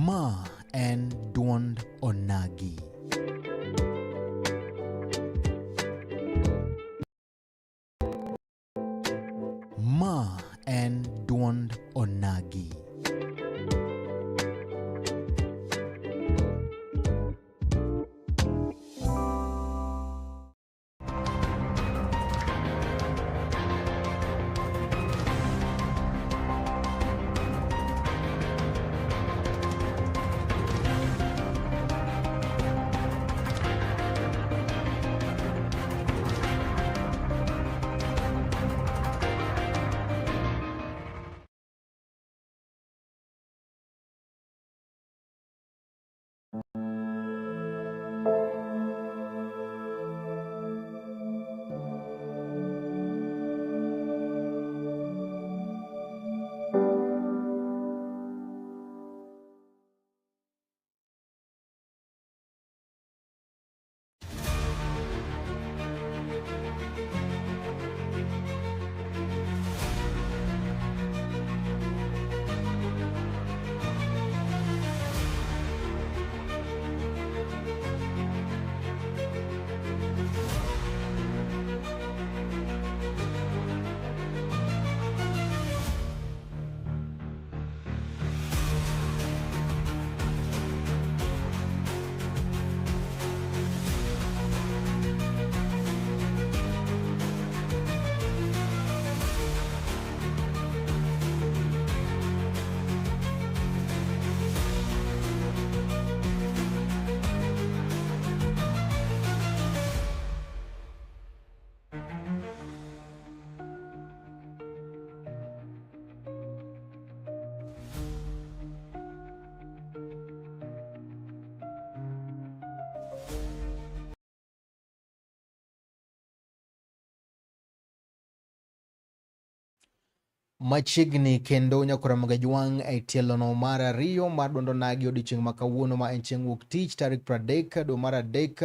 Ma en duond onagi. Ma en duond onagi. Machiegni kendo nyakuramga juang e tielo no mar ariyo mar duond onagi odiochieng' ma kawuono ma en chieng' wuok tich tarik 30 dwe mar adek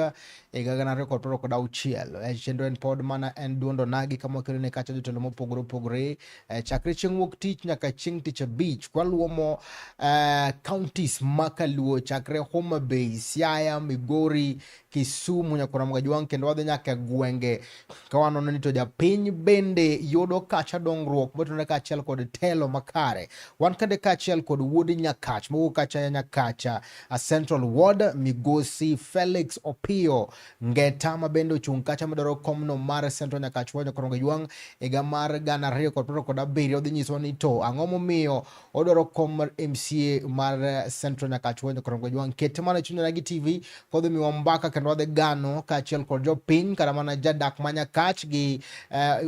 e gana 2026. Chenro en pod mana en duond onagi kama wakelo ne kacha jotelo mopogore opogore chakre chieng' wuok tich nyaka chieng' tich abich kwaluomo counties makaluo chakre Homa Bay, Siaya, Migori, Kisumu, nyakuramga juang kendo wadhi nyaka gwenge kawanono ni to japiny bende yudo kacha dongruok motenore kachiel kod telo makare. Wan kade kachiel kod wuod Nyakach mowuok kacha Nyakacha a Central Ward, Migosi Felix Opio Ngeta ma bende ochung' kacha madwaro komno mar Central Nyakach wa nyakuramga juang higa mar 2027 odhi nyiso ni to ang'o momiyo odwaro kom mar MCA mar Central Nyakach wa nyakuramga juang. Ket mana chuny Onagi TV kodhi miwa mbaka kendo wadhi gano kachiel kod jopiny kata mana jadak ma Nyakach gi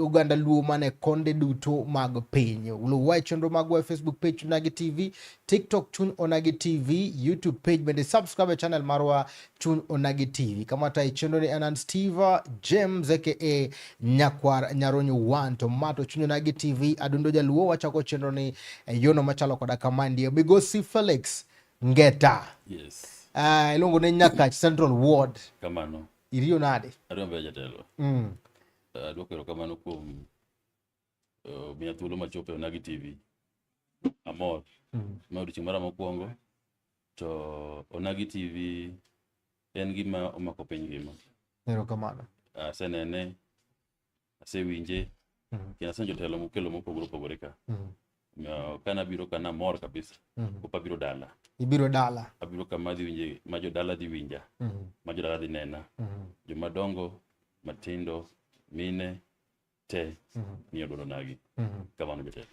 Uganda luo mane konde duto mag piny. Luwa chenro magwa Facebook page Onagi TV, TikTok Chuny Onagi TV, YouTube page bende subscribe channel marwa Chuny Onagi TV. Kamata chenro ni Enan Steve James aka Nyakwar Nyaronyo One Tomato Chuny Onagi TV adundo jaluo wachako chenro ni yono machalo koda kamandi Migosi Felix Ngeta. Yes. Ilongo ne Nyakach Central Ward. Kamano. Iriyo nade? Adwa jatelo. Adwokero kamano kuom miya thuolo machopo e Onagi TV. Amor. Ma odiochieng' mara mokwongo to Onagi TV en gima omako piny ngima. Erokamano. Asenene, asewinje, kendo asenjo telo mokelo mopogore opogore ka. Kana biro kana mor kabisa. Kopa biro dala. Ibiro dala. Abiro kama dhi winje, ma jodala dhi winja. Ma jodala dhi nena. Jomadongo, matindo, mine, te, ni oduond Onagi. Kamano jotelo.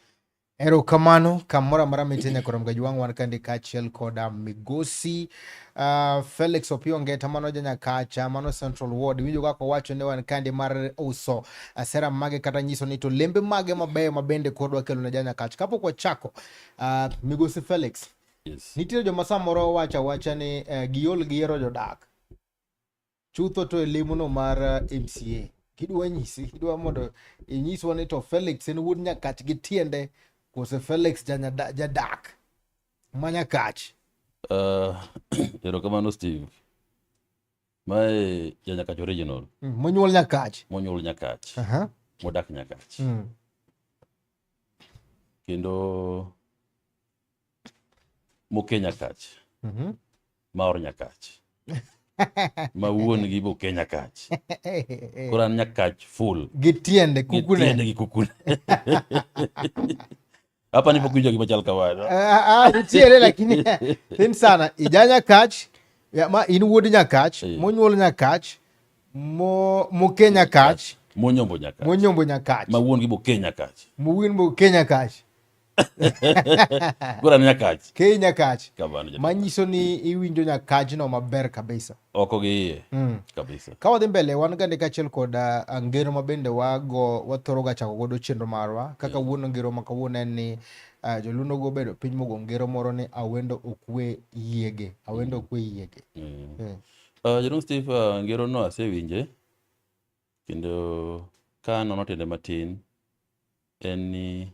Erokamano kamora mara mitene nyakuramga juang wan kande kachiel koda Migosi Felix Opio Ngeta mano Nyakacha mano Central Ward. Winjo kaka wacho ne wan kande mar uso sera mage kata nyiso ni to lembe mage mabeyo mabende kodwa kelo ne Nyakacha. Kapok wachako Migosi Felix Yes. Nitiere joma samoro wacha ni giol giero jodak. Chutho to elimuno mar MCA. Kidwa mondo inyiswa ni to Felix en wuod Nyakach gi tiende kose Felix jadak ma Nyakach. Erokamano Steve. Mae Nyakach original. Monyuol Nyakach. Monyuol Nyakach. Modak Nyakach. Kendo moke Nyakach. Maor Nyakach. Ma wuon gi boke Nyakach. Koro an Nyakach full. Gi tiende kukune. Gi tiende gi kukune. Hapa nipo kuja kimachal kawaida. Nitiere lakini thin sana. Ija Nyakach, ma in wuod Nyakach, monyuol Nyakach, moke Nyakach. Monyombo Nyakach. Monyombo Nyakach. Ma wuon gi boke Nyakach. Ma wuon boke Nyakach. Kura Nyakach. Ke Nyakach. Kabano. Manyiso ni iwinjo Nyakach no maber kabisa. Oko gi iye. Kabisa. Ka wadhi mbele wan gande kachiel kod ngero ma bende wathoro ga chako godo chenro marwa. Kaka wuon ngero ma kawuono en ni joluno go bedo piny mogo ngero moro ni awendo okwe yiege. Awendo okwe yiege. Jadong Steve, ngero no asewinje. Kendo ka nono tiende matin en ni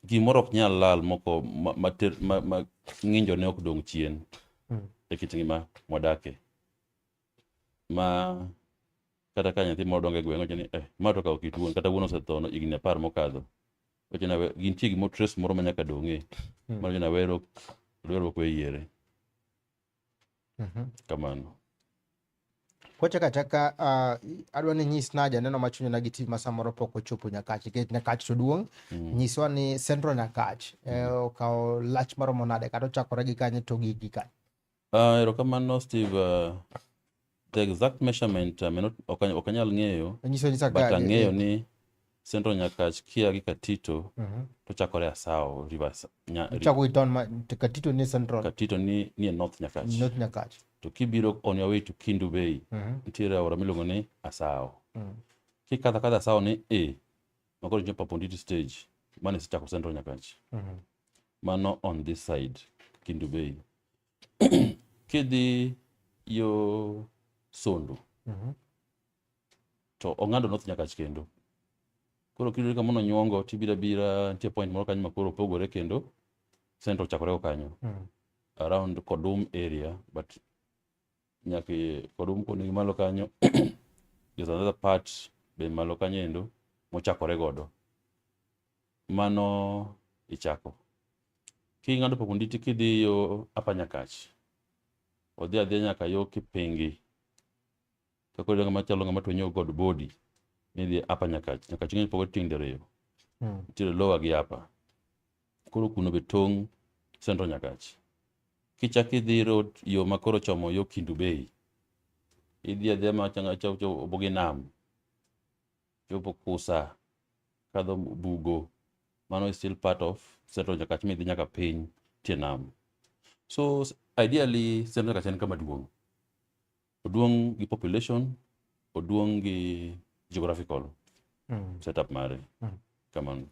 gimoro ok nyal lal moko ma ng'injo ne ok dong chien e kit ngima modake. Ma kata ka nyathi moro dongo e gweng' ni ma to kawo kit wuon kata wuon osetho higni 10 mokadho. Wachina gintie gimo trace moro ma nyaka dong'e. Mar jona wero ok weyiere. Kamano. Kochaka adwa ni nyis na janeno machunya na giti masamoro pok ochopo Nyakach nikech Nyakach to duong'. Nyiswa ni Central Nyakach okawo lach maromo nade kata ochakore gi kanye to giki kanye. Erokamano Steve. The exact measurement ok anyal ng'eyo. But ang'eyo ni Central Nyakach kia gi Katito to chakore Asao Rivers. Chako iton Katito ni Central. Katito ni North Nyakach. North Nyakach. To kibiro on your way to Kindu Bay, nitiere aora miluongo ni Asao. Kikadho Asao ni makoro chopo Ponditi stage, mane isechako Central Nyakach. Mano on this side, Kindu Bay. Kidhi yo Sondu. To ong'ado North Nyakach kendo. Koro kidhi kamono Nyuongo tibira nitie point moro kanyo makoro opogore kendo Central chakore go kanyo. Around Kodum area, but nyaki Kodum koni malo kanyo there's another part be malo kanyo endo mochakore godo. Mano ichako. King'ado Ponditi kidhi yo Upper Nyakach. Odhi adhiya nyaka yo Kipingi. Kako donga machalo ngama twenyo god body. Nidhi Upper Nyakach. Nyakach ng'eny pogo ting diriyo. Nitiere lower gi upper. Koro kuno be tong' Central Nyakach. Kichaki idhi road yo makoro chomo yo Kindu Bay. Idhi adhiya machanga chopo obogi nam. Chopo Kusa. Kadho Bugo. Mano is still part of Central Nyakach midhi nyaka piny tie nam. So ideally Central Nyakach en kama duong'. Oduong' gi population, oduong' gi geographical setup mare. Kamano.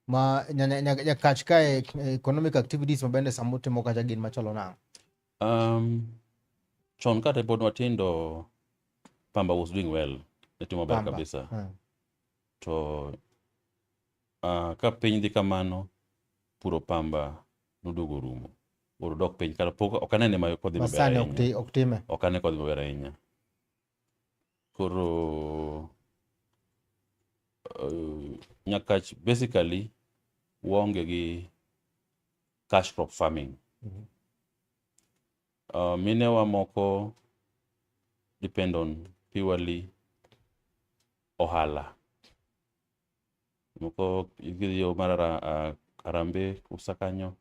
Ma Nyakach kae economic activities mabende samutimo kacha gin machalo nang'. Chon kata pod matindo Pamba was doing well. Netimo maber kabisa. To ka piny dhi kamano puro Pamba noduogo rumo. Oro dok piny kata pok ok anene ma kodhi maber ahinya. Masane ok time. Ok ane kodhi maber ahinya. Koro Nyakach basically waonge gi cash crop farming. Minewa moko depend on purely ohala. Moko yo mar Arambe Kusa kanyo.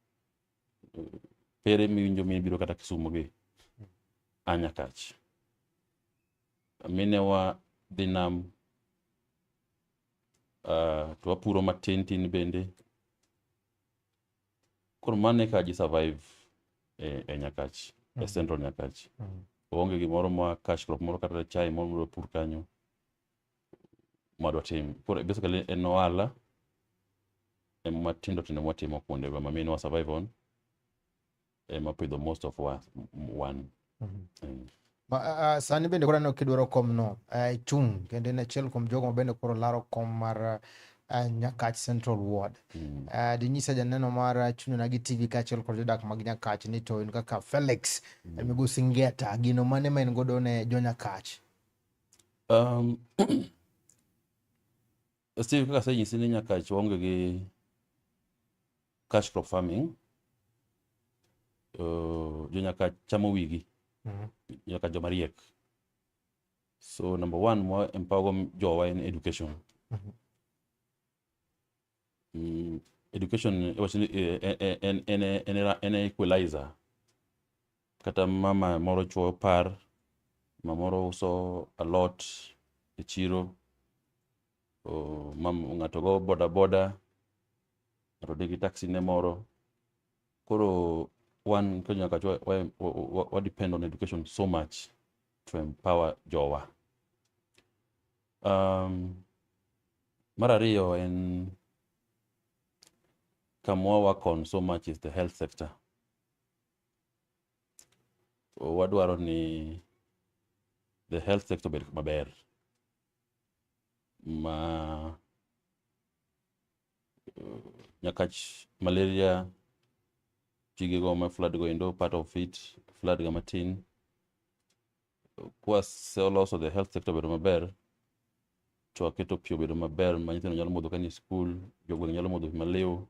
Pere miwinjo biro kata Kisumu gi Nyakach. Minewa dhi nam to wapuro matin bende. Koro mane ka ji survive e Nyakach, e Central Nyakach. Onge gimoro ma cash crop moro kata chai moro pur kanyo madwa tim. Koro basically en ohala matindo mwatimo kuonde go ma minwa survive on ema pidho most of one. Sani bende koro aneno kidwaro kom no chung kendo en achiel kuom jogo mabende koro laro kom mar Nyakach Central Ward. Dinyisa janeno mar Chuny Onagi TV kaachiel kod jodak mag Nyakach ni to in kaka Felix Migosi Ngeta, gino mane ma en godo ne jo Nyakach? Steve, kaka asenyisi ni Nyakach waonge gi cash crop farming. Jo Nyakach chamo wigi. Nyakach joma riek. So number one, more empower jowa in education. Education en equalizer. Kata mama moro chuo par, mamoro uso a lot e chiro, ng'ato go boda ng'ato digi taxi ne moro. Koro one Nyakach wa depend on education so much to empower jowa. Mar ariyo en kamwa work on so much is the health sector. Wadwaro ni the health sector bed maber, Nyakach malaria chige go ma flood go indo part of it, flood ga matin. Kwa sell also the health sector bed maber, to aketo pio bed maber, ma nyithindo nyalo modho kani school, jogo nyalo modho maleo,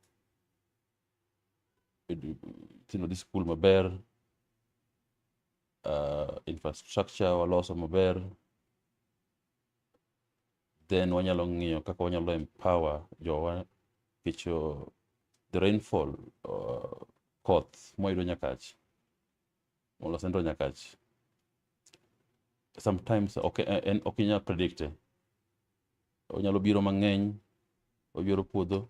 tino di school maber, infrastructure waloso maber, then wanyalo ng'iyo kaka wanyalo empower jowa kicho the rainfall koth moyudo Nyakach molo Central Nyakach sometimes okinyal predict. Onyalo biro mang'eny, obiro puodho,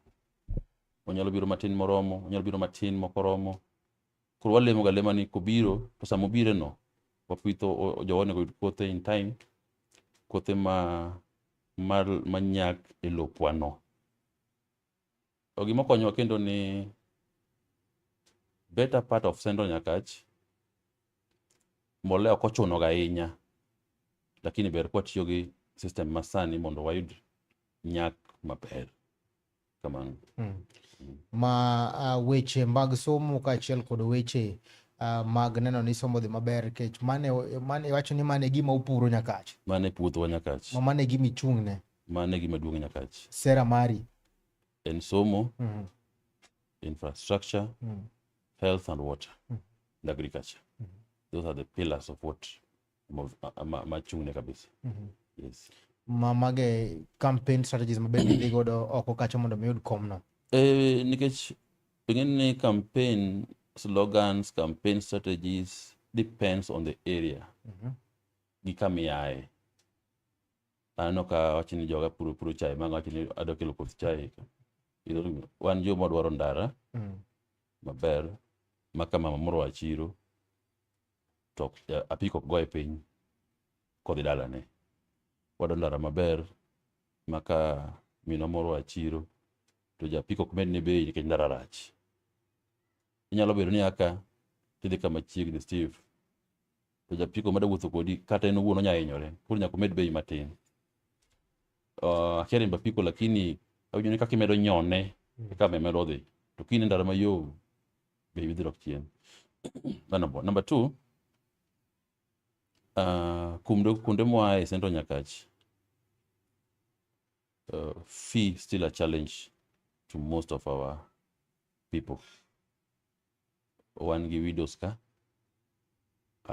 onyalo biro matin moromo, onyalo biro matin mokoromo. Koro walemo ga lema ni kobiro to samo bire no wapitho jowa nego yud kothe in time, kothe manyak e lopwa no. Gima konyowa kendo ni better part of Central Nyakach mbolea ok ochuno ga ahinya, lakini ber kwa tiyo gi system masani mondo wayud nyak maber kamano. Weche mag somo kaachiel kod weche mag neno ni somo dhi maber, kech mane wacho ni mane gima upuro Nyakach, mane puodho Nyakach, mane gima ichung'ne, mane gima duong' Nyakach. Sera mari en somo, infrastructure, health and water, and agriculture. Those are the pillars of what machungne kabisa. Yes. Mage campaign strategies mabende dhi godo oko kacha mondo miyud kom no? Nikech pengine campaign slogans, campaign strategies depends on the area. Gi kamiae. Ano ka wachini joga puro chai, manga wachini adokelo koth chai. Wan jo madwaro ndara maber, maka mama moro achiro, to apiko goe piny kodhi dalane. Wado ndara maber, maka mino moro achiro, to japiko kumed ne bei nikech ndara rach. Inyalo bedo ni aka tidhi kama chiegni Steve, to japiko mada wuotho kodi kata en owuon onya hinyore, koro nyaka med bei matin. Akiera mbapiko lakini awinjo ni kaka imedo nyone kaka medo dhi, to kine ndara mayom bei bidhi dok chien. Number two, kunde mwa e Central Nyakach, fee still a challenge to most of our people. Wan gi widows ka,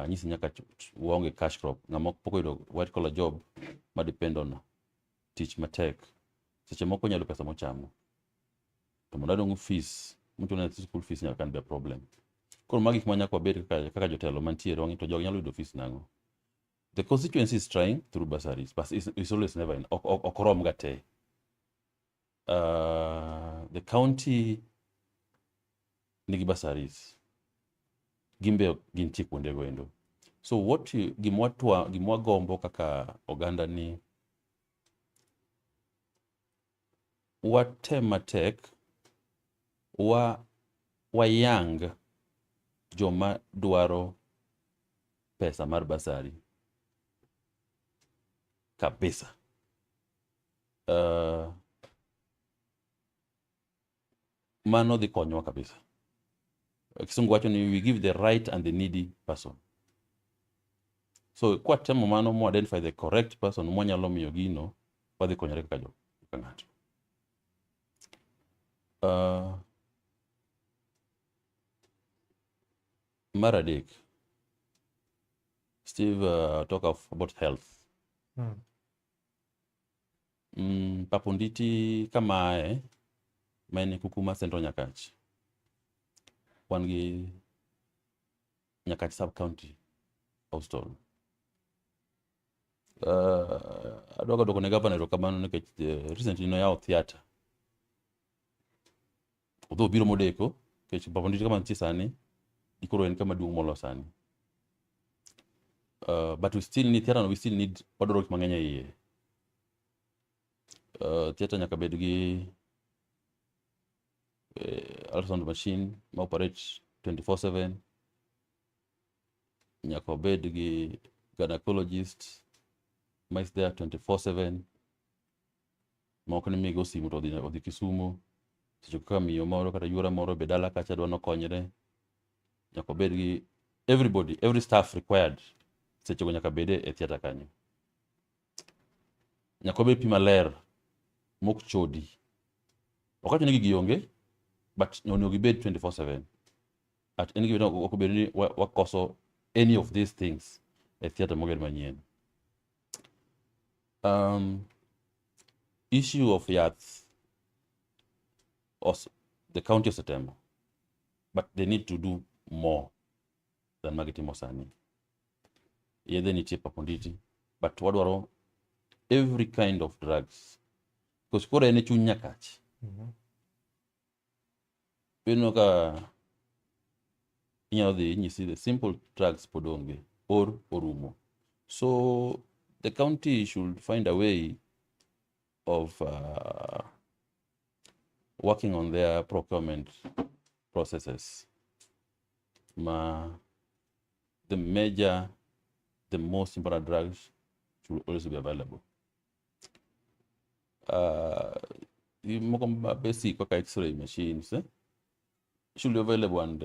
nyisi Nyakach waonge cash crop, ng'ama poko yudo white collar job ma depend on tich matek, seche moko nyalo pesa mochamo. To mondo adong fees, mtu na school fees nyaka kan be problem. Koro magi kuma nyaka wabed kaka jotelo mantiere wangi to jogi nyalo yudo fees nango. The constituency is trying through bursaries, but it's always never in okorom gate. The county nigi bursaries, gimbe gintie kuonde goendo. So what gimwa gombo kaka oganda ni watem matek wayang joma dwaro pesa mar basari kabisa. Mano dhi konyowa kabisa. Kisungu wacho ni we give the right and the needy person. So kwa temo mano mo identify the correct person mo nyalo miyo gino wadhi konyore kaka ng'ato. Mar adek, Steve talk about health. Paponditi kamae maen Kukuma Central Nyakach. Wan gi Nyakach sub-county hospital. Adwa dwoko ne governor erokamano nikech recently noyawo theatre. Odho obiro modeko nikech Paponditi kama nitie sani ikoro en kama duong' molo sani. But we still need theatre, we still need wadwaro gik mang'eny iye. Theatre nyaka bed gi ultrasound machine ma operate 24/7. Nyaka obed gi gynecologist ma is there 24/7. Ma ok ni migo simu to odhi Kisumu. Seche kaka miyo moro kata yuora moro be dala kacha dwa nokonyre. Nyaka obed gi everybody, every staff required. Seche go nyaka bede e theatre kanyo. Nyaka obed pi maler mok chodi. Okacho ni gigi onge, but onego gibed 24/7. At any given time ok obed ni wakoso any of these things e theatre moger manyien. Issue of yath, also the county of Setemo, but they need to do more than magitimo sani. Yedhe nitie Paponditi, but wadwaro every kind of drugs. Because kore ene chuny Nyakach. You know you see the simple drugs podonge or orumo. So the county should find a way of working on their procurement processes. The most important drugs should always be available. Basic X-ray machines should be available, and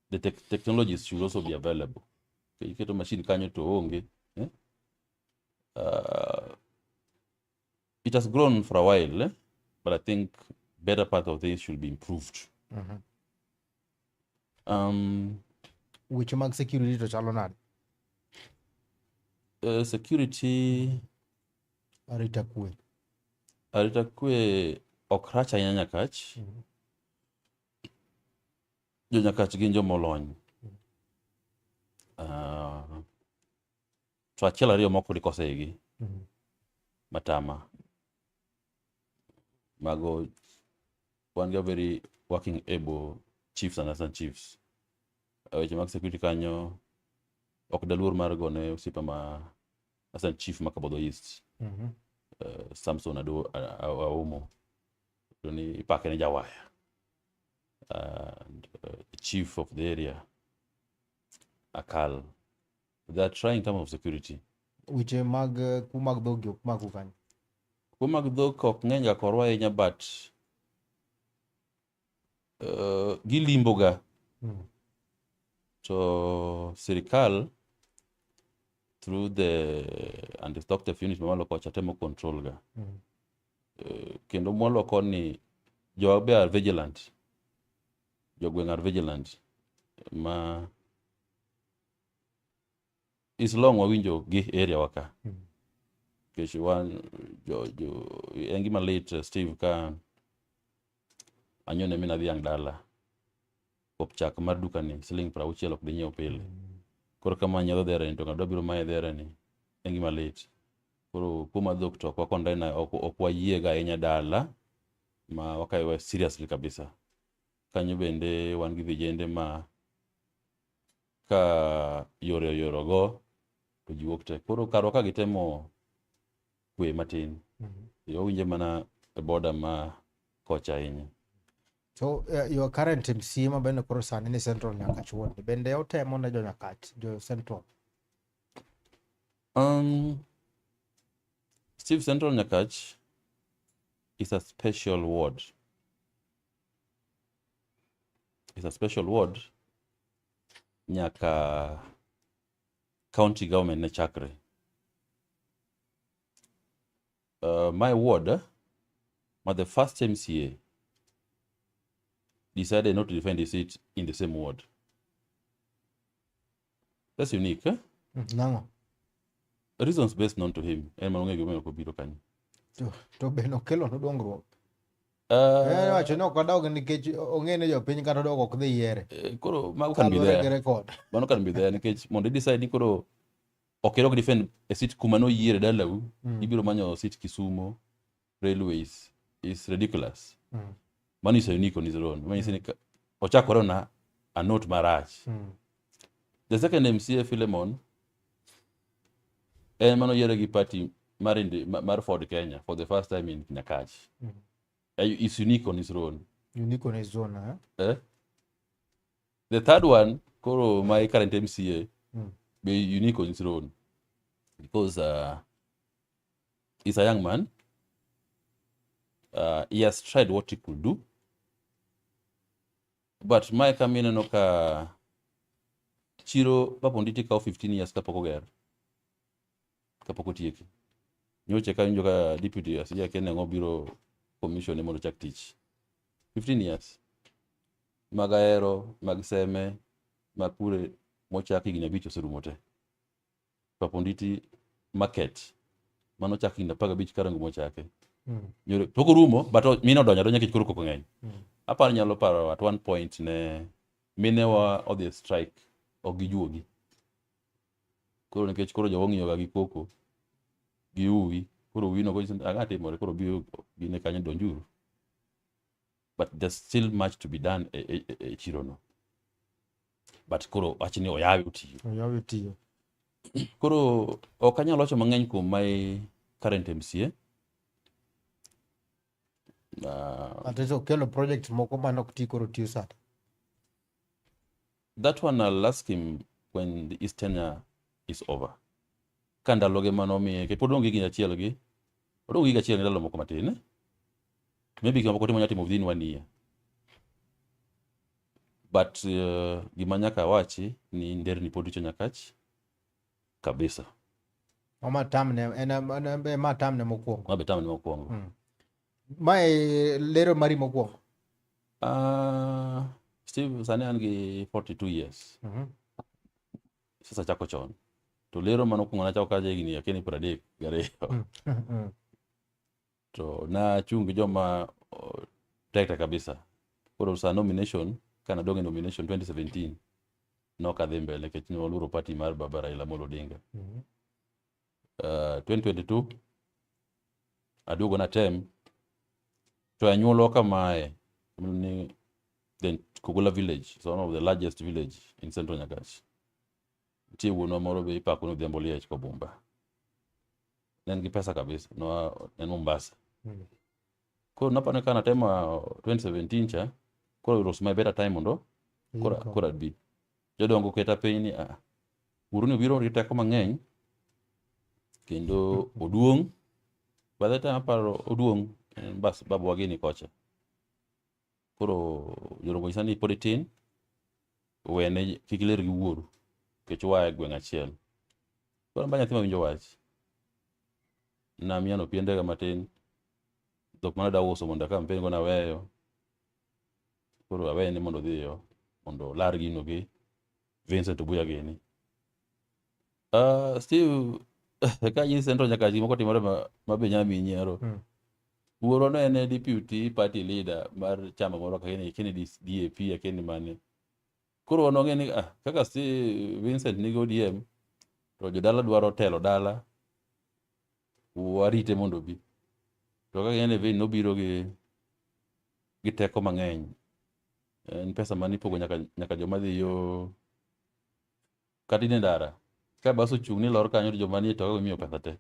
the technologies should also be available. You get a machine kanyo to onge. It has grown for a while, but I think better part of this should be improved. Which mag security to chalo nade? Security Arita kwe ok rach ahinya Nyakach. Jo Nyakach gin jomolony. To achiel ariyo moko dikosegi matama. Mago wan ga very working able chiefs and assistant chiefs. Weche mag security kanyo ok daluor mar gone osipa ma assistant chief ma Kabodho East. Samson Aumo. Ni ipake ni Jawaya. And the chief of the area, Akal. They are trying in terms of security. Which mag kumag dogyo magukany. Kumag dhok ok ng'eny ga korwa ahinya, but gilimbo ga. So sirikal through the anti-destructive unit mamalo kocha temo control ga. Kendo mwalo koni jowabe are vigilant. Jogweng are vigilant. Ma is long wawinjo gi area waka. Keshi wan engi malit Steve ka anyone mina dhiang' dala. Kop chak mar duka ni siling 60 ok dinyiew pile. Koro kama nyalo dhere ni to ng'ado biro mae dhere ni engi malit. Koro kuma dhok to kwa kondaina ok wayiega ahinya dala ma wakaewe seriously kabisa. Kanyo bende wan gi vijende ma ka yoro go to ji wuok te. Koro karo ka gitemo kwe matin. Owinje mana e border ma kocha ahinya. So your current MC ma bende koro sani ni Central Nyakach wuon bende otemo ne jo Nyakach jo Central. Steve, Central Nyakach is a special ward. It's a special ward nyaka county government ne chakre. My ward, the first MCA decided not to defend his seat in the same ward. That's unique, eh? Nango. Reasons based known to him. En manonge gimeno ko biro kanyo. To beno kelo no dongruok. Wacho ni ok odog nikech ong'ene jopiny kata odog ok dhi yiere. Koro mago kan be there. Mano kan be there nikech mondo decide ni koro ok dog defend a seat kuma no yiere dalau, ibiro manyo seat Kisumu Railways is ridiculous. Mano is unique on his own. Mano is ochakore na a note marach. The second MCA Philemon en mano yiere gi party mar Ford Kenya for the first time in Nyakach. Is unique on his own. Unique on his own, eh? The third one, koro my current MCA, be unique on his own because he's a young man. He has tried what he could do, but my kamina noka chiro paponditi ka 15 years kapoko ger kapoko tieki nyoche ka njoka deputy asija kene ngobiro commission e mondo chak tich 15 years magaero magseme makure mochaki ginya bicho serumo te paponditi market mano chaki na paga bich karangu mochake nyore poko rumo but mina donya kich kuro koko ngeny apar nyalo paro at one point ne minewa of the strike ogijuogi koro nikech koro jowongiyo ga gi koko gi uwi koro wino ko agati more koro bio gine kanyo donjuru, but there's still much to be done e chirono, but koro achini oyawi utiyo koro okanya locho mangeny kuom my current MCA. Ateso kelo project moko manok ti koro tiyo sata. That one I'll ask him when the East tenure is over. Kandaloge manomi ke podongi gi achiel gi. Podongi gi achiel ndalo moko matin. Maybe kama kote manyati within 1 year. But gimanyaka wachi ni nderni podicho Nyakach kabisa. Oma tamne ena ma tamne mokwongo. Ma betamne mokwongo. Mae lero mari mokwongo. Steve sani an gi 42 years. Sasa chako chon. To lero manokwongo na chako kaje gini yakeni 32. To na chungi joma tekta kabisa. Koro sa nomination, kana donge nomination 2017. Noka dhi mbele kech noluro party mar Baba Raila Amolo Odinga. 2022 aduogo na tem to anyuolo kamae ni then Kugula village is one of the largest village in Central Nyakach. Tie wuonwa moro be ipako no Odhiambo Liech ko Bumba. Nen gi pesa kabisa no en Mombasa. Koro napane kana tema 2017 cha koro it was my better time mondo kora bi jodongo keta piny ni uruni biro riteko mang'eny kendo oduong' by the time aparo oduong' bas babu wagini kocha koro jorongo isani pod tin wene kikiler gi wuoru kech wae gweng' achiel koro mbanya thima winjo wach na miano piendega matin dhok mana da uso mondo kampen go na weyo koro awene mondo dhiyo mondo lar gino gi Vincent Obuya gini. Steve ka yin Central Nyakach moko timore mabenyami nyiero. Wuoro no en deputy party leader mar chama moro kene DAP akeni mane. Koro wanong'e ni kaka Vincent nigo ODM to jodala dwaro telo dala warite mondo bi. To kaka ene Vin nobiro gi teko mang'eny. En pesa mani pogo nyaka joma dhi yo katine ndara. Ka baso chung ni lor kanyo joma ni to imiyo pesa te.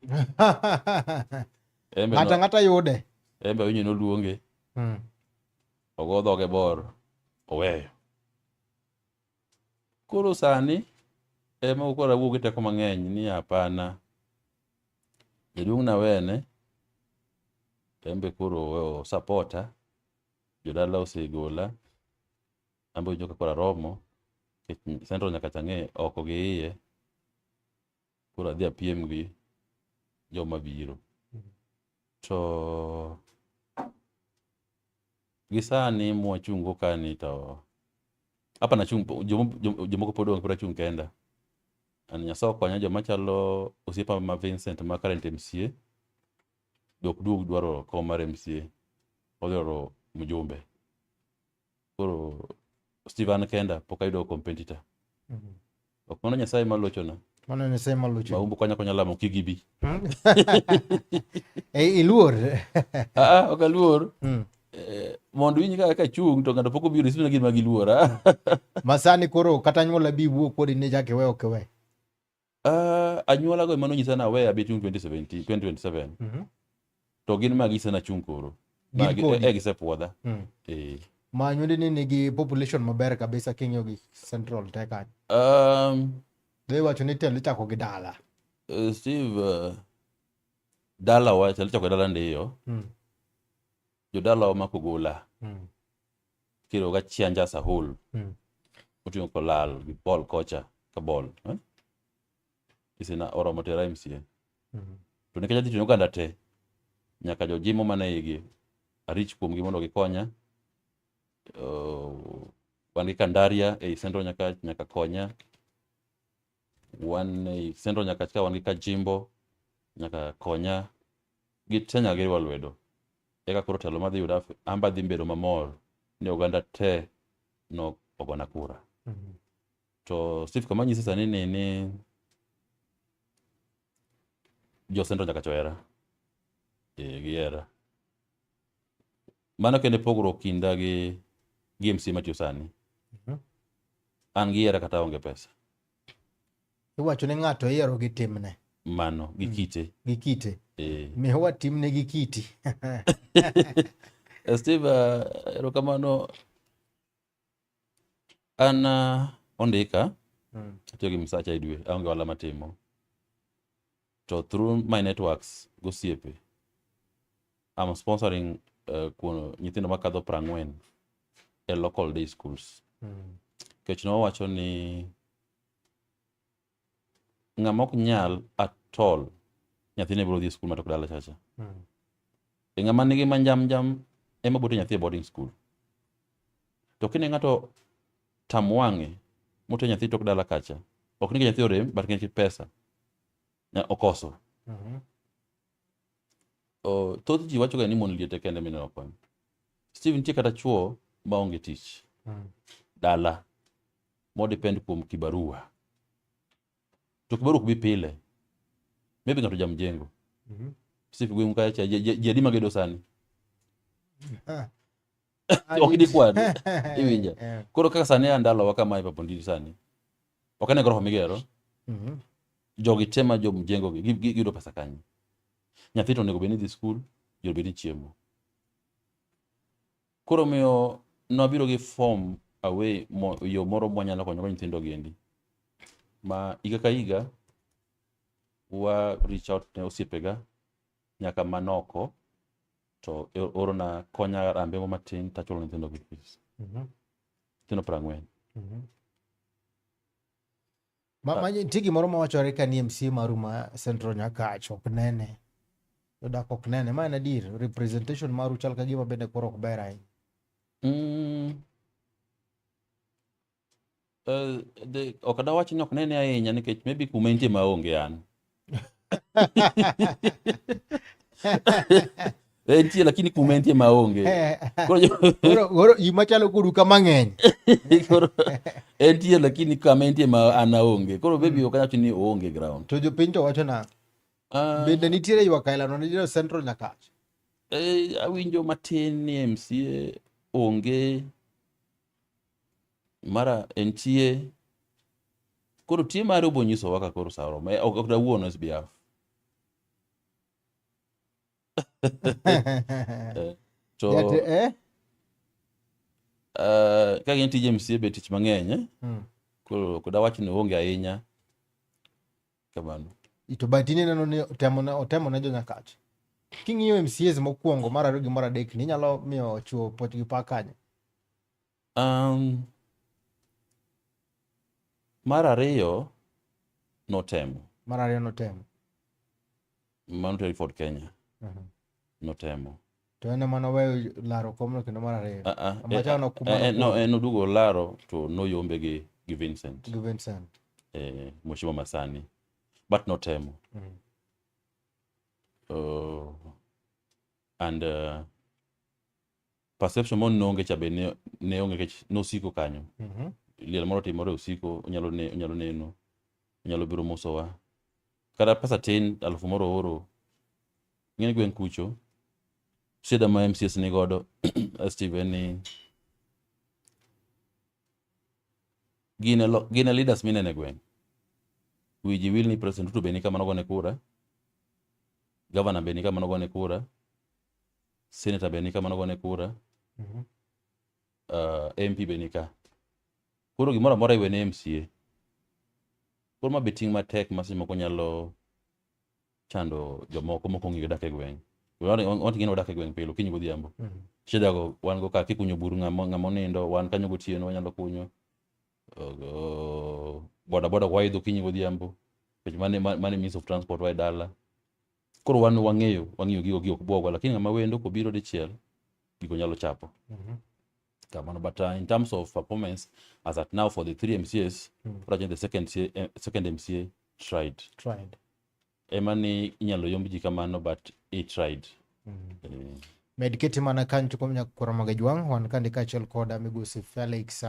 Ngata yude. Embe winyo noluonge. ogo dhoge bor oweyo. Koro sani ema koro awuok gi teko mang'eny ni hapana, jaduong' nawene embe koro supporta, jodala osegola, ambe winjo ka koro aromo Central nyaka chang'e oko gi iye, koro adhi apiem gi joma biro. To gisani mwachungo kani to hapa nachung' jomoko pod onge, pod achung' kenda. An Nyasaye okonya joma chalo osiepa ma Vincent ma current MCA dok duog dwaro kom mar MCA, odwaro mjumbe. Koro Steven kenda pok ayudo competitor. Ok mano Nyasaye malochona. Mano Nyasaye malochona. Maumbu konya lamo kigibi. Iluor. Ok aluor. Mondo winyi ka chung' to ng'ato pok obiro isina gima giluora. Masani koro kata anyuola bi wuok pod ne chake we ok we. Anyuola go mano nyisa na we abi chung 2027. To gin ma gisa na chung koro. Ma gise puodha. Ma anyuola ni nigi population maber kabisa king'iyo gi Central Teka. Dhi wacho ni telo chako gi dala. Steve, dala wa telo chako dala ndiyo. Jodala wa makogola. Kiro ga chianja sahul. Otingo kolal gi bol kocha ka bol. Isina oromo tera MCA. To nikech adhi tino ganda te, nyaka jojimo mana igi arich kuom gi mondo gikonya. Wan gi Kandaria ei Central nyaka konya. Wan ei Central nyaka chika wan gi Kajimbo nyaka konya. Gite nyaka giriwa lwedo. Eka koro telo madhi yuda amba dhi mbedo mamor ni oganda te no ogona kura. To Steve kama nyisa sani ni jo Central nyaka choera. Giera. Mano kende pogro kinda gi MC matiyo sani. An giera kata onge pesa. Iwacho ni ng'ato yiero gi timne. Mano, gi kite. Gi kite. Miwa timne gi kiti. Steve, erokamano an ondika atiyo gi Msacha idwe, aonge wala matimo. To through my networks gosiepe, I'm sponsoring nyithindo makadho 40 e local day schools. Kech no wacho ni ng'ama ok nyal at all nyathine biro dhi skul matok dala chacha. Ng'ama nigi manjam ema bote nyathi e boarding school. To kine ng'ato tamwang'e mote nyathi tok dala kacha, ok ni nyathi orem, but nikech pesa okoso. Thoth ji wacho ga ni mon liete kende mineno kony. Steve, nitie kata chuo maonge tich dala modepend kuom kibarua. To kibarua kubi pile maybe ng'ato jamjengo. Steve gweng' kacha jadi magedo sani. Ok di kwad iwinja. Koro kaka sani andalo waka mai papondiri sani. Ok ane gorofa migero. Jogi tema jo mjengo gi yudo pesa kanyi. Nyathi to onego bed ni dhi skul, jo bed ni chiemo. Koro miyo nobiro gi form away yo moro mwanyalo konyo nyithindo gendi. Ma higa ka higa wa reach out ne osiepega nyaka manoko to oro na konya rambe mo matin tachulo nyithindo gi fees. Tino 40. Tigi moro mawachore ka ni MC maru ma Central nyaka ok nene. Yodak ok nene. Ma en adier. Representation maru chal ka gima bende koro ok ber ahinya. Ok adawach ni ok nene ahinya nikech maybe kuma entie maonge an. Entie lakini kuma entie maonge. Koro gima chalo kudu ka mang'eny. Koro entie lakini kama entie ma an aonge. Koro maybe ok anyal ni oonge ground. To jopiny to wacho na bende nitiere ywak aila no nitiere Central nyaka. Awinjo matin ni MCA onge mara entie. Koro tie mare obonyiso waka koro saro. Ok dawuon as behalf. Ka gin tije MCA be tich mang'eny koro koda wach ni onge ahinya kamano. Ito batini neno ni otemo na jo Nyakach. King'iyo MCAs mokwongo, mar ariyo gi mar adek ni nyalo miyo chuo poch gi pak kanye? Mar ariyo notemo. Mar ariyo notemo. Mano to Ford Kenya. Notemo. To ene manoweyo laro komno kendo mar ariyo. En oduogo laro to noyombe gi Vincent. Gi Vincent. Mheshimiwa Masani. But notemo. And perception mon nonge cha be ne onge kech nosiko kanyo. Liel moro timore usiko, onyalo neno, onyalo biro mosowa. Kada pesa tin 1000 moro oro. Ng'eni gwen kucho. Shida ma MCS ni godo Steve ni gine leaders minene gwen. Wiji will ni President Ruto be ni kama nogone kura. Governor be ni kama nogone kura. Senator be ni kama nogone kura. MP be ni ka. Koro gimoro amora iwe ne MCA. Koro ma beting matek moko nyalo chando jomoko moko ng'iyo dak e gweng'. On ting'e odak e gweng' pile kinyi godhiambo. Shida go wan go ka kikunyo buru ng'amo nindo, wan kanyo gotieno wanyalo kunyo. Boda waidho kinyi godhiambo. Kech mane means of transport wa dala. Koro wan wang'iyo gigo okbwogo, lakini ng'ama wendo kobiro dichiel gigo nyalo chapo. Kamano, but in terms of performance, as at now for the 3 MCAs, the second MCA tried. Emani inyalo yomb ji kamano, but he tried. Mediketi mana kanyo komnya Karamogi Jwang' wan kandi kaachiel koda migosi Felix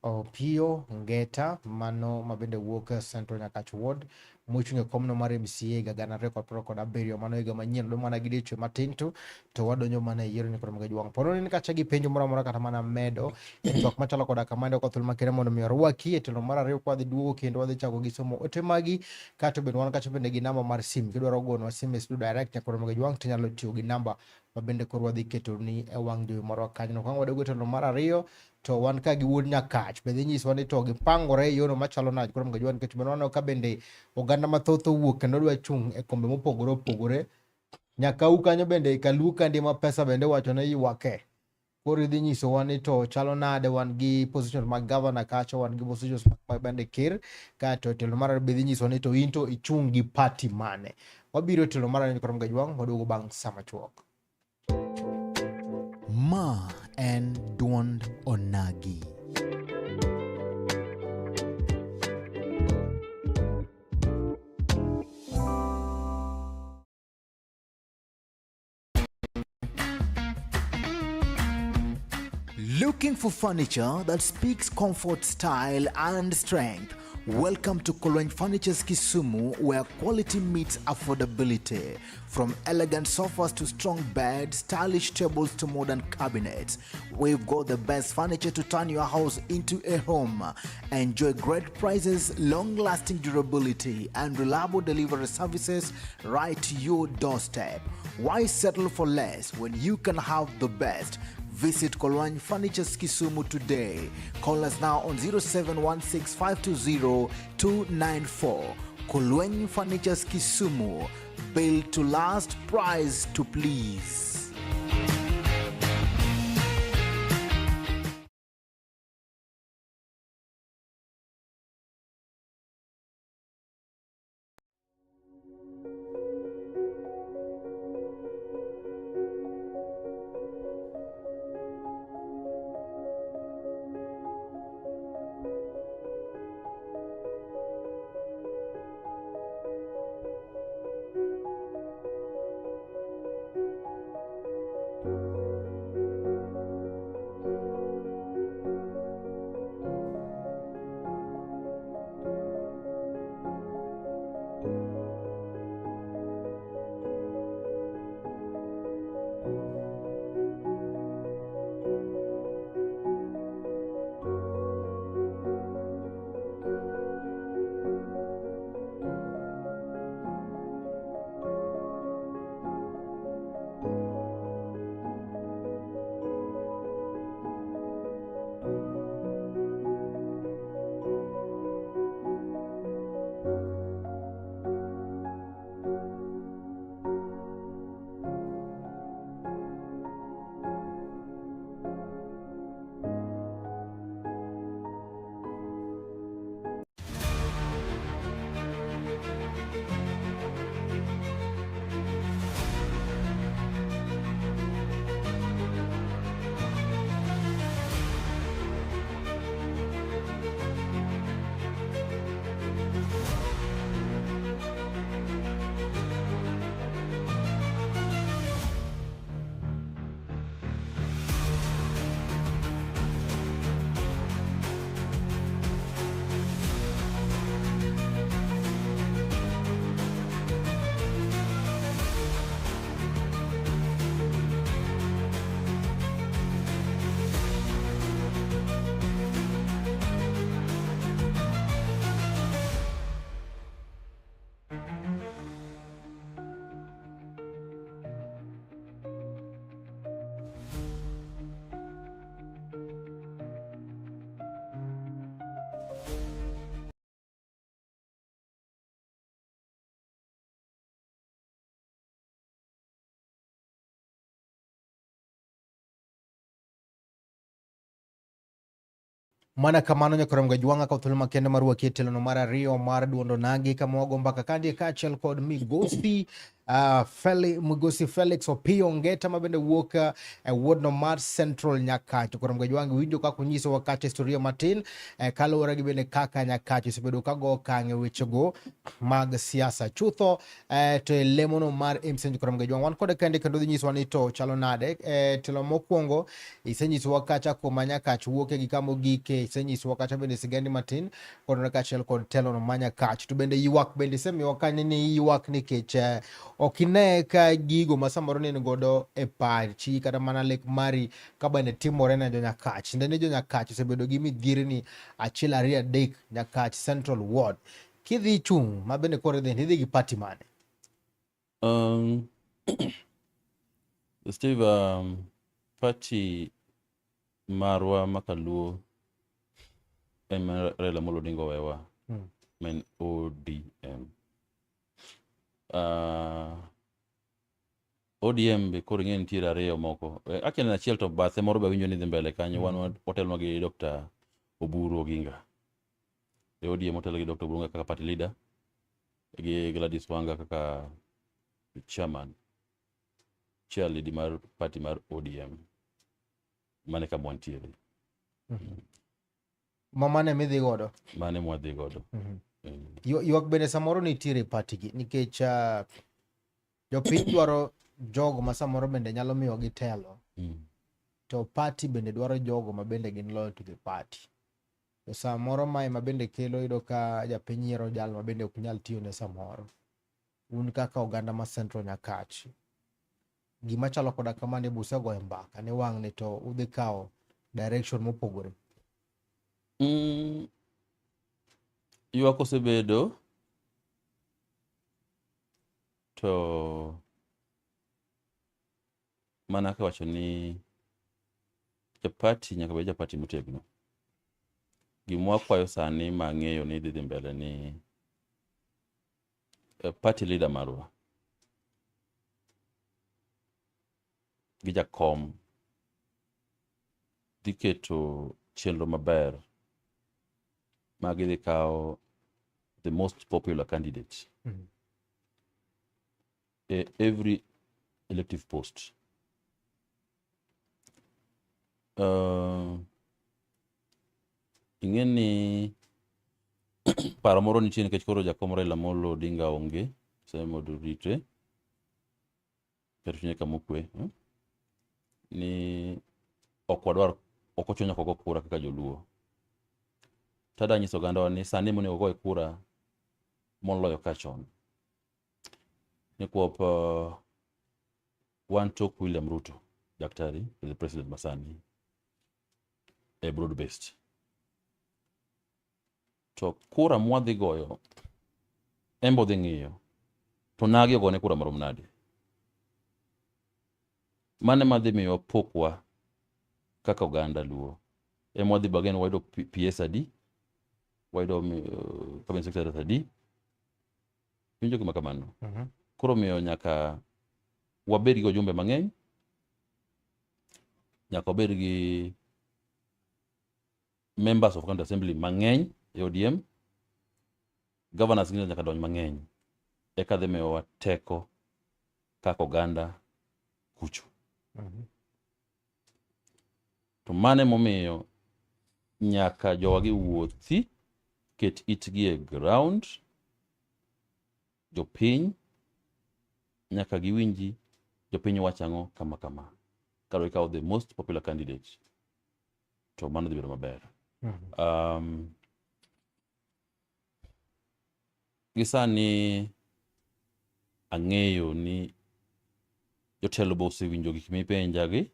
Opiyo Ngeta, mano mabende wuok Central Nyakach Ward, mochung' e komno mar MCA ga 2017, mano higa manyien do mana gi dicho matin to wadonjo mana e yiero ni Karamogi Jwang'. Poro ni kacha gi penjo moro amora kata mana medo en twak machalo koda kamande ko thul makere mondo mi orwaki e telo mar ariyo kwa dhi duogo kendo wadhi chako gi somo ote magi kato bende wan kacha bende gi namba mar sim kidwaro gono sim is direct ya Karamogi Jwang' tinyalo tiyo gi namba mabende koro wadhi keto ni e wang' jowi moro kanyo. Kwang wadogo telo mar ariyo to wan ka gi wuod Nyakach bende nyiswa ni to gipangore e yono machalo nade Karamogi Jwang' nikech bende waneno ka bende oganda mathoth owuok kendo dwa chung' e kombe mopogore opogore. Nyakau kanyo bende Kalu kandi ma pesa bende wacho ne ywake. Koro idhi nyisowa ni to chalo nade, wan gi position mag governor kacho, wan gi positions mag bende ker kato telo mar ariyo bende nyisowa ni to into ichung' gi party mane. Wabiro telo mar ariyo Karamogi Jwang' waduogo bang' sama chuok. Ma en duond onagi. Looking for furniture that speaks comfort, style, and strength? Welcome to Kolweny Furniture's Kisumu, where quality meets affordability. From elegant sofas to strong beds, stylish tables to modern cabinets, we've got the best furniture to turn your house into a home. Enjoy great prices, long-lasting durability, and reliable delivery services right to your doorstep. Why settle for less when you can have the best? Visit Kolweny Furniture's Kisumu today. Call us now on 0716-520-294. Kolweny Furniture's Kisumu. Built to last, price to please. Mana kamano nyakora mga juanga ka thuolo makende mar wuok e telo mar ariyo mar duondo nagi kama wago mbaka kandi kaachiel kod migosi Migosi Felix Opiyo Ngeta mabende wuok e wuodno mar Central Nyakacho. Koro mga juanga winjo kaka onyiso wakati historia matin kaluwore gi bende kaka Nyakacho osebedo ka go okang' e wechego mag siasa chutho to e lemono mar MCN. Koro mga juanga wan kode kende kendo dhi nyisowa ni to chalo nade telo mokwongo isenyisowa kacha kuma Nyakacho wuoke gi kama ogike, isenyisowa kacha bende sigandi matin kod kaachiel kod telo no ma Nyakacho. To bende ywak bende isemiyowa kanyo ni ywak nikech ok ine ka gigo ma samoro ne in godo e pachi kata mana lek mari ka bende timore ne jo Nyakacho. Ndeni jo Nyakacho osebedo gi midhiero ni achiel ariyo adek Nyakacho Central Ward. Kidhi chung' ma bende koro idhi gi party mane? Steve, party marwa makaluo en Raila Amolo Odinga Owewa, men ODM. ODM be koro ing'e nitiere ariyo moko. Akia neno achiel to bathe moro be winjo ni dhi mbele kanyo, wan otelnwa gi Dr. Oburu Oginga. ODM otelo gi Dr. Oburu Oginga kaka party leader, gi Gladys Wanga kaka chairman, chair lead mar party mar ODM. Mane ka mwantiere. Mane midhi godo? Mane mwadhi godo. Ywak bende samoro nitiere e party gi nikech jopiny dwaro jogo ma samoro bende nyalo miyo gi telo. To party bende dwaro jogo ma bende gin loyal to the party. To samoro mae ma bende kelo yudo ka japiny yiero jal ma bende ok nyal tiyo ne samoro. Un kaka oganda ma Central Nyakacho, gima chalo koda kamane busegoyo mbaka ne wang'ne to udhi kawo direction mopogore. Ywak osebedo to mana kawacho ni japati nyaka bed japati motegno. Gima wakwayo sani ma ng'eyo ni dhi mbele ni party leader marwa gi jakom dhi keto chenro maber ma gidhi kawo the most popular candidate every elective post. Ing'e ni paro moro nitie nikech koro jakom Raila Amolo Odinga onge mondo rite chunye kama okwe ni ok ochuno kogo kura kaka joluo. Tada nyiso oganda ni sani monego goye kura moloyo kachon. Nikwop wan tok William Ruto, daktari, the president masani, broad based. To kura mwadhi goyo embo dhi ng'iyo to nagi ogone kura marom nade. Mane madhi miyo pokwa kaka oganda luo. Mwadhi bagen wayudo PS adi, wayudo cabinet secretary adi. Winjo gima kamano. Koro miyo nyaka wabed gi ojumbe mang'eny, nyaka wabed gi members of county assembly mang'eny e ODM, governors gine nyaka donj mang'eny, eka dhi miyo wateko kaka oganda kucho. To mane momiyo nyaka jowagi wuothi ket itgi e ground, jopiny nyaka giwinji jopiny wacho ang'o kama karo ikawo the most popular candidate to mano dhi bedo maber. Gisani ang'eyo ni jotelo bo osewinjo gik mipenja gi,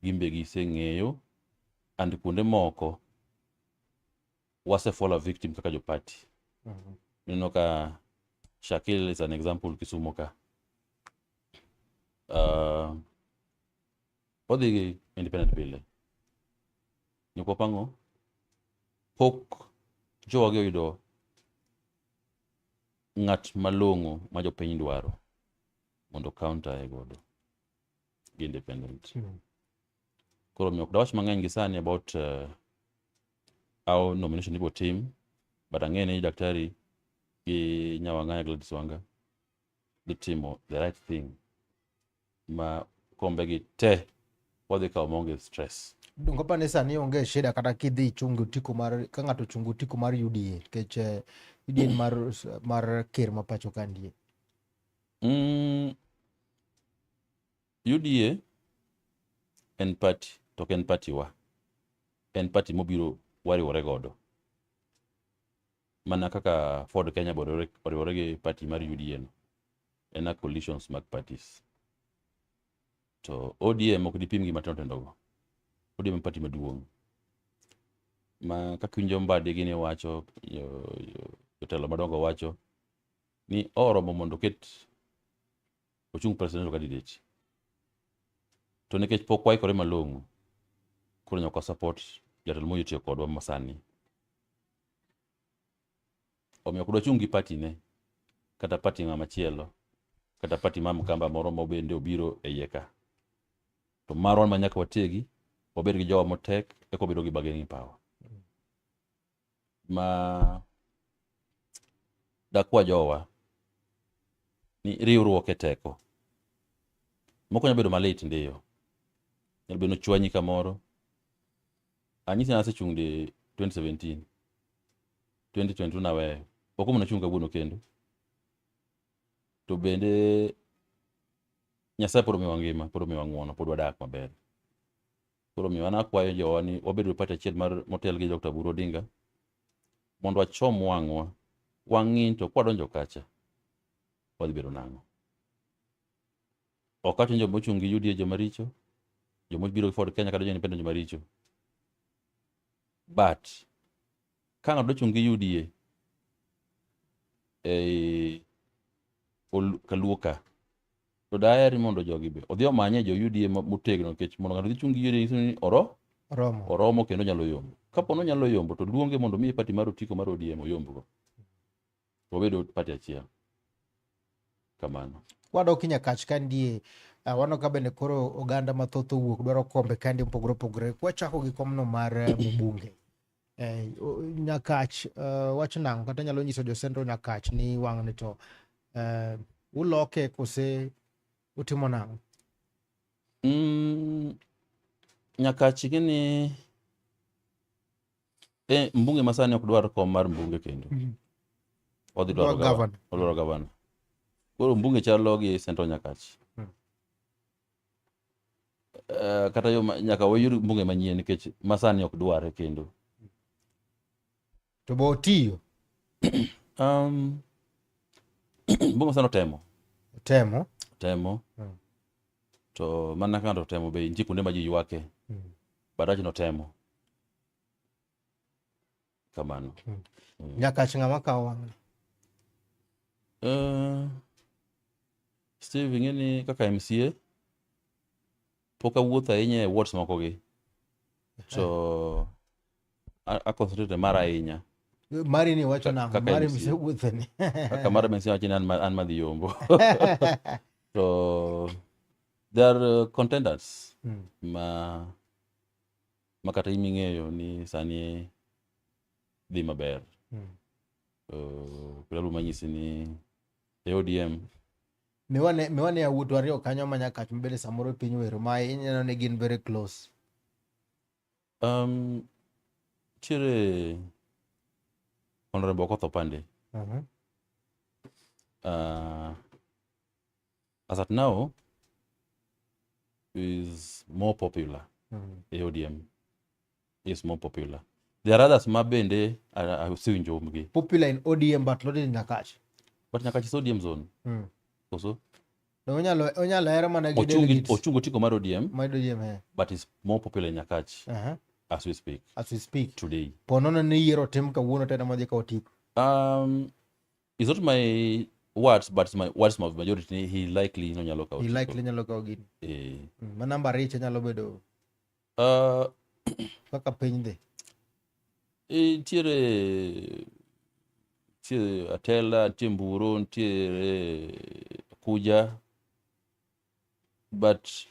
gimbe giseng'eyo, and kuonde moko wasefall a victim kaka jopati. Neno ka Shakil is an example Kisumo ka. Odhi independent pile. Nyoko pango pok jowagi oyudo ng'at malong'o ma jopiny dwaro mondo counter e godo independent. Koro mi ok dawach mang'eny gi sani about au nomination ibo team, but ang'ene daktari gi Nyawang'aya Gladys Wanga gitimo the right thing ma kombe gi te wadhi kawo maonge stress. Dongo pa ni sani onge shida kata kidhi chungo tiko mar ka ng'ato chungo tiko mar UDA nikech UDA mar ker ma pacho kandie. UDA en party to en party wa. En party mobiro wariwore godo. Mana kaka Ford Kenya oriwore gi party mar UDA no. En a coalitions mag parties. To ODM ok dipim gi matindo tindogo. ODM en party maduong'. Ma kaka winjo Mbadi gini wacho, jotelo madongo wacho ni oromo mondo ket ochung presidential candidate. To nikech pok waikore malong'o, koro nyaka support jatelo moyie tiyo kodwa masani. Omiyo kudwa chung gi party ne, kata party ng'ama chielo, kata party ma Mkamba moro mobende obiro e iye ka. To marwan ma nyaka wategi, wabed gi jowa motek, eka wabedo gi bargaining power. Ma dakwa jowa ni riwruok e teko. Moko nyalo bedo malit ndiyo. Nyalo bedo chwanyi kamoro. Anyisi nase chung de 2017. 2022 nawe. Poko mna chung kawuono kendo. To bende Nyasaye pod omiwa ngima, pod omiwa ng'uono, pod wadak maber. Koro omiyo an akwayo jowa ni wabedo e party achiel mar motel gi Dr. Oburu Odinga mondo wachom wang'wa. Wang'in to kwadonjo kacha wadhi bedo nang'o. Ok awacho ni joma ochung' gi UDA joma richo, joma biro gi Ford Kenya kata jo-independent joma richo. But ka ng'ato ochung' gi UDA Kaluoka, to daher mondo jogi be odhi omanye jo UDA motegno nikech mondo ng'ato dhi chung' gi UDA nyiso ni oromo kendo nyalo yombo. Kapo no nyalo yombo to luonge mondo mi party mar otiko mar ODM oyombgo. Wabedo party achiel. Kamano. Wadok Nyakach kandie, wano ka bende koro oganda mathoth owuok dwaro kombe kandi mopogore opogore. Kwachako gi komno mar mbunge. Nyakach wach nang'o kata nyalo nyiso jo Central Nyakach ni wang'ni to uloke kose utimo nang'o? Nyakach gini mbunge masani ok dwar kom mar mbunge kendo. Odhi dwaro gavana. Koro mbunge chalo gi Central Nyakach. Kata yo nyaka wayud mbunge manyien nikech masani ok dware kendo. To bo tiyo? Mbunge masani temo. To mana kando temo be nitie kuonde ma ji ywake. Badaj no temo. Kamano. Nyakach ng'ama kawo wang'ni? Steve ing'eni kaka MCA pok awuotho ahinya e wards moko gi. To a concentrate mara ahinya. Mari ni wacho nang'o? Mari misewuotho ni. Kaka mara MCA wacho ni an madhi yombo. To there are contenders ma kata iming'eyo ni sani dhi maber. Kulalu manyisi ni ODM. Miwane awuoto ariyo kanyo ma Nyakach mbele samoro piny wero ma inyalo ni gin very close. Chire Honorable Okoth Opande. As at now is more popular. ODM is more popular. There are others ma bende asiwinjo umgi. Popular in ODM but not in Nyakach. But Nyakach is ODM zone. So onyalo hero mana gi delegates. Ochungo tiko mar ODM. Mar ODM but is more popular in Nyakach. As we speak. Today. Ponono ni yiero tim kawuono tena modhi ka otiko. It's not my words, but it's my words of majority. He likely nyalo ka otiko. He likely nyalo ka ogini. Ma namba riche nyalo bedo. Kaka piny dhi. Tiere Atela, tiere Mburu, tiere Kuja. But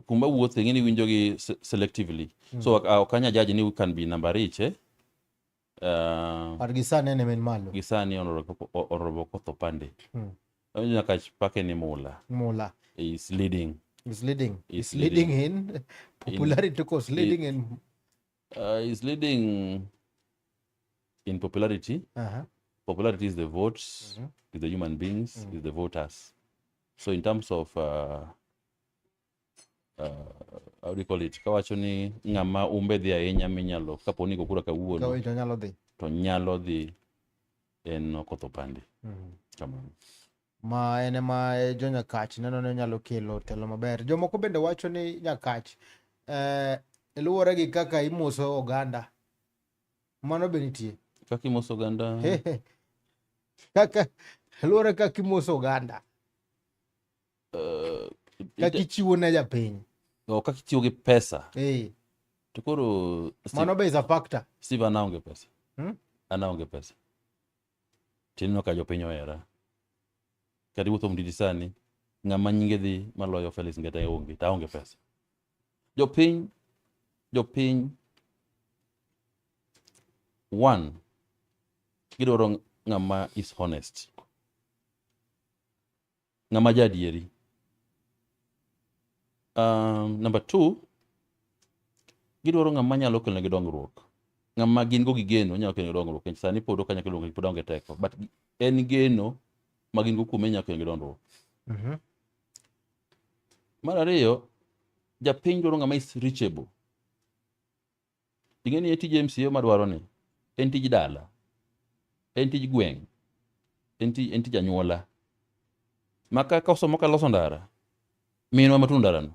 kumba wuothe ng'eni winjo gi selectively. So okanya judge ni can be number rich Par gisane ne men malo. Gisani Honorable Koth Opande. Nyaka pake ni Mula. Is leading. Is leading in popularity course. Leading in. Is leading in popularity. Popularity is the votes, is the human beings, is the voters. So in terms of how do you call it? Kawacho ni ng'ama umbe dhi ahinya minyalo kapo ni gokura kawuono. To nyalo dhi en Koth Opande. Kamano. Ma ene ma jo Nyakach neno ne nyalo kelo telo maber. Jomoko bende wacho ni Nyakach luwore gi kaka imoso oganda. Mano be nitie. Kaka imoso oganda. Kaka luwore kaka imoso oganda. Kaka ichiwo ne japiny. Kaka ichiwo gi pesa. To koro mano be is a factor. Steve anaonge pesa. Anaonge pesa. Tinno ka jopiny ohera. Kadi wuotho mdidi sani ng'ama nyinge dhi maloyo Felix Ngeta onge, taonge pesa. Jopiny one gidwaro ng'ama is honest. Ng'ama jadieri. Number two, gidwaro ng'ama nyalo kelo negi dongruok. Ng'ama gin go gigeno nyalo kelo dongruok. Kendo sani pod ok nyalo kelo pod onge teko, but en geno magin go kume nyalo kelo negi dongruok. Mar ariyo, japiny dwaro ng'ama is reachable. Ing'eni en tij MCA madwaro ni, en tij dala, en tij gweng', en tij anyuola. Maka kosomo ka loso ndara, minwa matundo ndarano,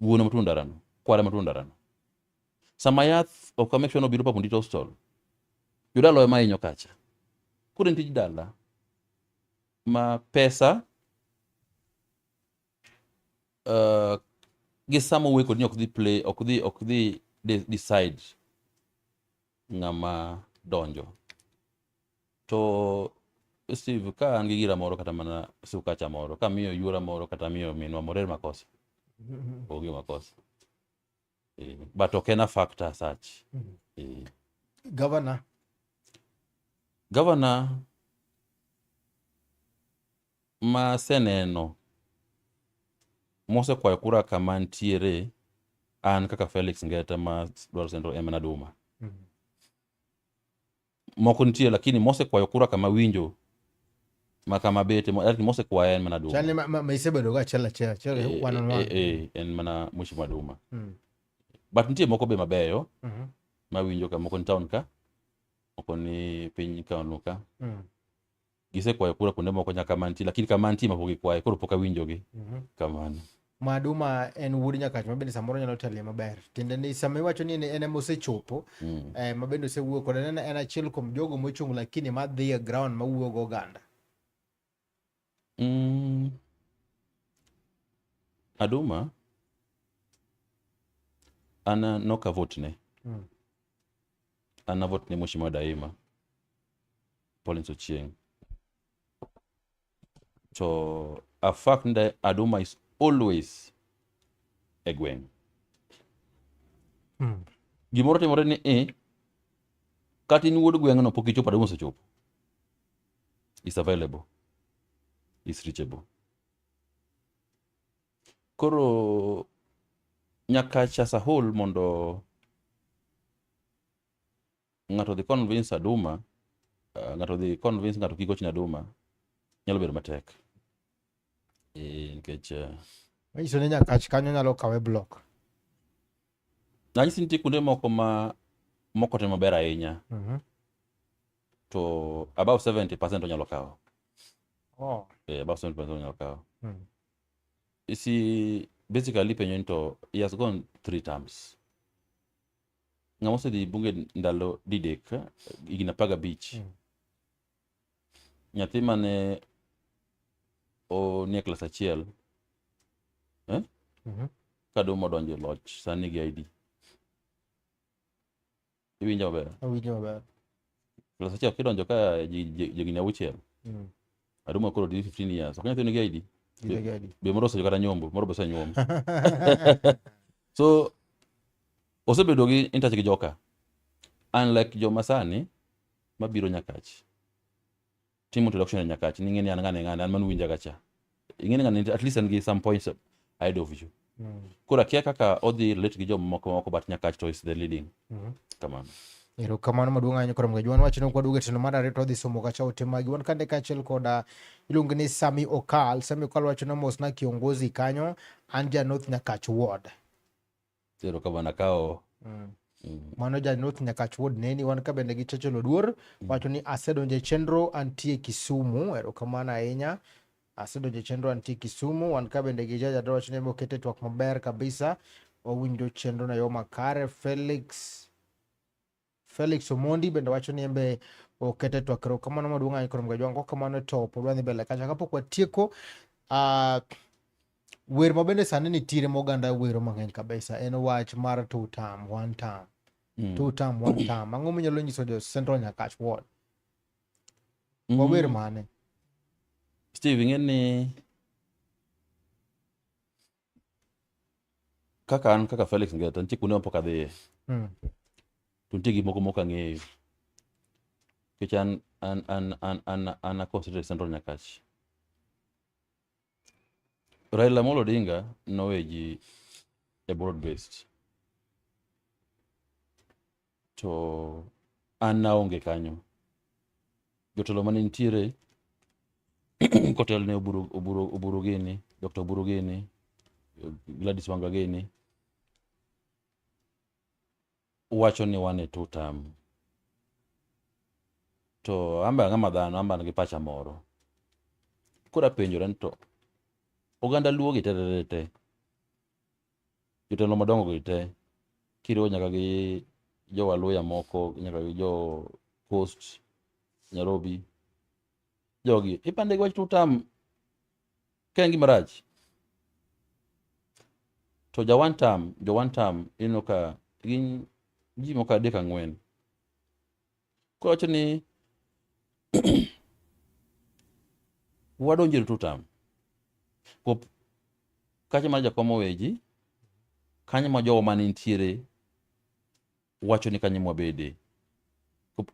wuona matundo ndarano, kwara matundo ndarano. Sama yath ok make sure no biro papo ndito hospital, jodalo ema hinyo kacha. Koro en tij dala ma pesa gi samo we kod ni ok dhi decide ng'ama donjo. To Steve, ka an gi gira moro kata mana sukacha moro, ka miyo yura moro kata miyo minwa morer makosa. Onge makosa. But ok en a factor such. Governor ma seneno mose kwayo kura kama ntiere an kaka Felix Ngeta ma dwaro Central Emena Duma. Moko ntiere lakini mose kwayo kura kama winjo ma kama bete mose kwayo en mana Duma. Chani ma isebedo ga chela one on one. En mana Mheshimiwa Duma. But ntie moko be mabeyo ma winjo ka moko ni town ka, moko ni piny ka ka. Gise kwayo kura kuonde moko nyaka manti, lakini kama manti ma pogi kwayo koro poka winjogi. Kamano. Maduma en wuod Nyakach mabende samoro nyalo tele maber. Tiende ni sama iwacho ni en mosechopo, mabende osewuok kod en achiel kuom jogo mochung' lakini madhi e ground mawuoyo go oganda. Aduma ana noka vote ne. Ana vote ne Mheshimiwa Daima Pauline Ochieng. So a fact that Aduma is always a gweng. Gimoro timore ni kati ni wuod gweng no pok ichopo Aduma osechopo. Is available. Is reachable. Koro Nyakach as a whole mondo ng'ato dhi convince Aduma, ng'ato dhi convince ng'ato kik gochne Aduma nyalo bedo matek. Nikech iso ne Nyakach kanyo nyalo kawe block. Nanyisi nitie kuonde moko moko timo maber ahinya. To about 70% onyalo kawo. About 70% onyalo kawo. You see, basically penyo to he has gone 3 terms. Ng'ama osedhi bunge ndalo didek, higni 15. Nyathi mane nie klas achiel Kaduma odonjo loch sani gi ID. Iwinjo maber? Awinjo maber. Klas achiel kidonjo ka higni 6. Aduma koro 15 years. Ok nyathi nigi ID. be moro osejo kata nyombo moro be osenyuom. So osebedo gi intouch gi joka, unlike joma sani mabiro Nyakach timo introduction e Nyakach, ni ng'eni an ng'ane an man winja gacha, ing'eni ng'ani at least an gi some points ahead of you. Koro akia kaka odhi relate gi jomoko but Nyakach to is the leading. Kamano. Erokamano maduong' ahinya Korom Gajuan. Wacho ni kwadwogo e tieno mar ariyo to odhi somo kacha ote magi. Wan kande kaachiel koda iluongo ni Sami Okal. Sami Okal wacho ni mosna kiongozi kanyo, an ja North Nyakach Ward. Erokamano kao. Mano ja North Nyakach Ward neni. Wan ka bende gi Churchill Oduor wacho ni asedonjo e chenro antie Kisumu. Erokamano ahinya. Asedonjo e chenro antie Kisumu. Wan ka bende gi Jaja wacho ni okete twak maber kabisa. Wawinjo chenro na yo makare. Felix Omondi bende wacho ni embe okete twak. Erokamano maduong' ahinya Korom Gajuan. Kamano to pod wadhi mbele kacha kapok watieko. Wer mabende sani nitiere moganda wero mang'eny kabisa en wach mar two term one term. Two term one term. Ang'o minyalo nyiso jo Central Nyakach Ward? Wawer mane? Steve, ing'eni kaka Felix Ngeta nitie kuonde mapok adhiye. To nitie gik moko ang'eyo. Nikech an a consider Central Nyakach. Raila Amolo Odinga nowe ji e broad based. To an naonge kanyo. Jotelo mane nitiere kotel ne Oburu Gini, Dr. Oburu Gini, Gladys Wanga Gini wacho ni wan e two term. To amba ng'ama dhano, amba ngi pacha moro. Kora penjore to oganda luo gi te. Jotelo madongo gi te. Kiriwo nyaka gi jo Waluya moko, nyaka gi jo Coast, Nairobi. Jogi ipande gi wach two term ka ngi marach. To jo one term ino ka gin ji moko 3-4. Ko wacho ni wadonjo e two term. Kacha mar jakom oweji, kanyo ma jogo mane nitiere wacho ni kanyo mwabede.